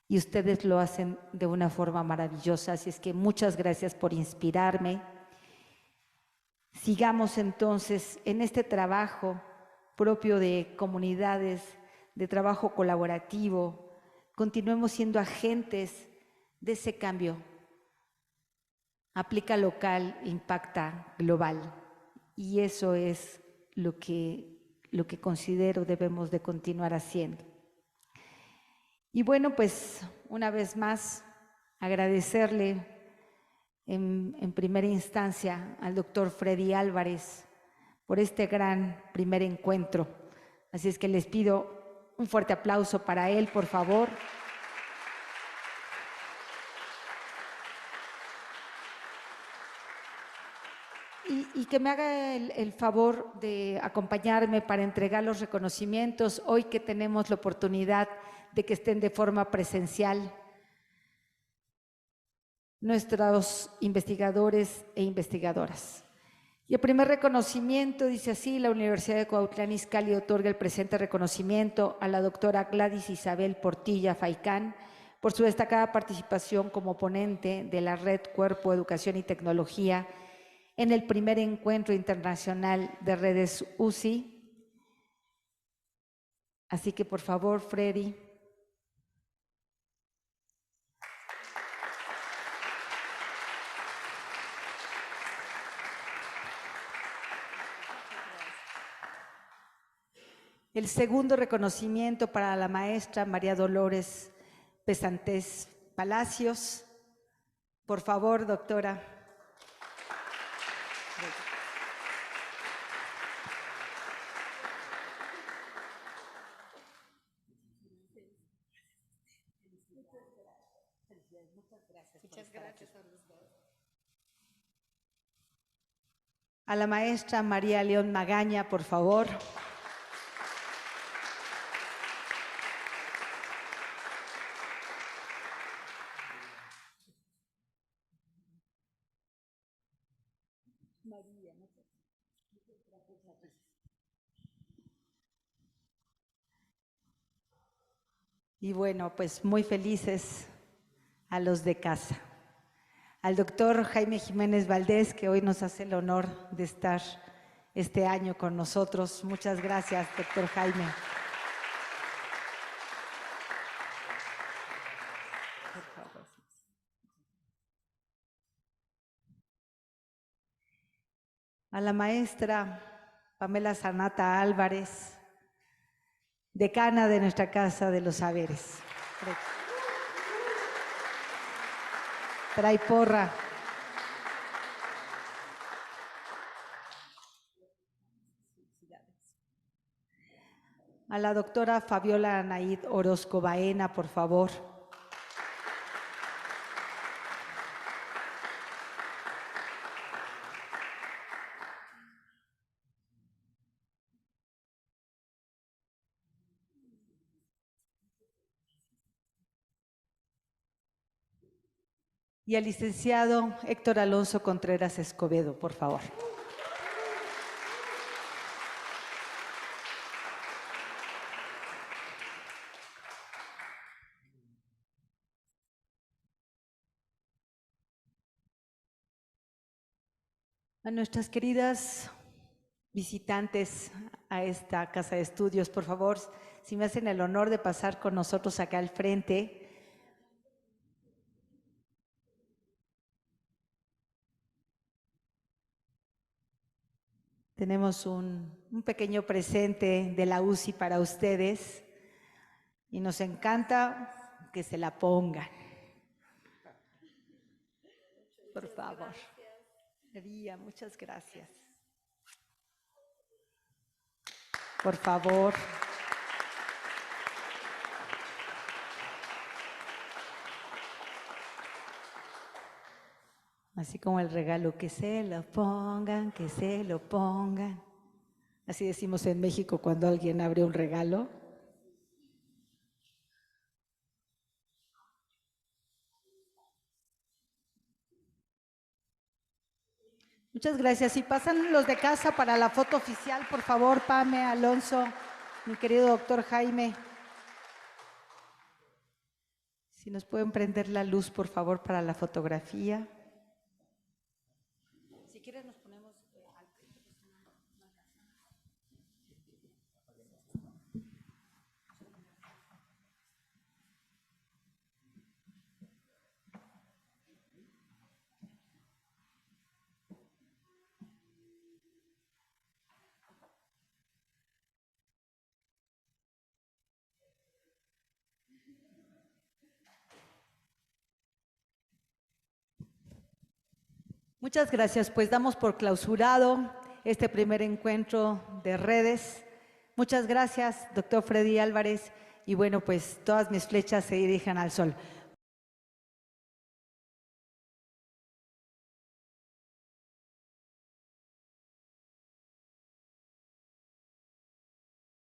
Y ustedes lo hacen de una forma maravillosa, así es que muchas gracias por inspirarme. Sigamos entonces en este trabajo propio de comunidades, de trabajo colaborativo, continuemos siendo agentes de ese cambio. Aplica local, impacta global, y eso es lo que considero debemos de continuar haciendo. Y bueno, pues una vez más agradecerle en primera instancia al doctor Freddy Álvarez por este gran primer encuentro. Así es que les pido un fuerte aplauso para él, por favor. Y que me haga el favor de acompañarme para entregar los reconocimientos hoy que tenemos la oportunidad de que estén de forma presencial nuestros investigadores e investigadoras. Y el primer reconocimiento dice así: la Universidad de Cuautitlán Izcalli otorga el presente reconocimiento a la doctora Gladys Isabel Portilla Faicán por su destacada participación como ponente de la Red Cuerpo, Educación y Tecnología en el primer encuentro internacional de redes UCI. Así que por favor, Freddy. El segundo reconocimiento para la maestra María Dolores Pesantés Palacios. Por favor, doctora. Muchas gracias a los dos. A la maestra María León Magaña, por favor. Y bueno, pues muy felices a los de casa. Al doctor Jaime Jiménez Valdés, que hoy nos hace el honor de estar este año con nosotros. Muchas gracias, doctor Jaime. A la maestra Pamela Zanata Álvarez, decana de nuestra Casa de los Saberes. Trae porra. A la doctora Fabiola Anaid Orozco Baena, por favor. Y al licenciado Héctor Alonso Contreras Escobedo, por favor. A nuestras queridas visitantes a esta casa de estudios, por favor, si me hacen el honor de pasar con nosotros acá al frente. Tenemos un un pequeño presente de la UCI para ustedes y nos encanta que se la pongan. Por favor. María, muchas gracias. Por favor. Así como el regalo, que se lo pongan, que se lo pongan. Así decimos en México cuando alguien abre un regalo. Muchas gracias. Y pasan los de casa para la foto oficial, por favor, Pame, Alonso, mi querido doctor Jaime. Si nos pueden prender la luz, por favor, para la fotografía. Si quieres nos ponemos al frente. Muchas gracias, pues damos por clausurado este primer encuentro de redes. Muchas gracias, doctor Freddy Álvarez, y bueno, pues todas mis flechas se dirigen al sol.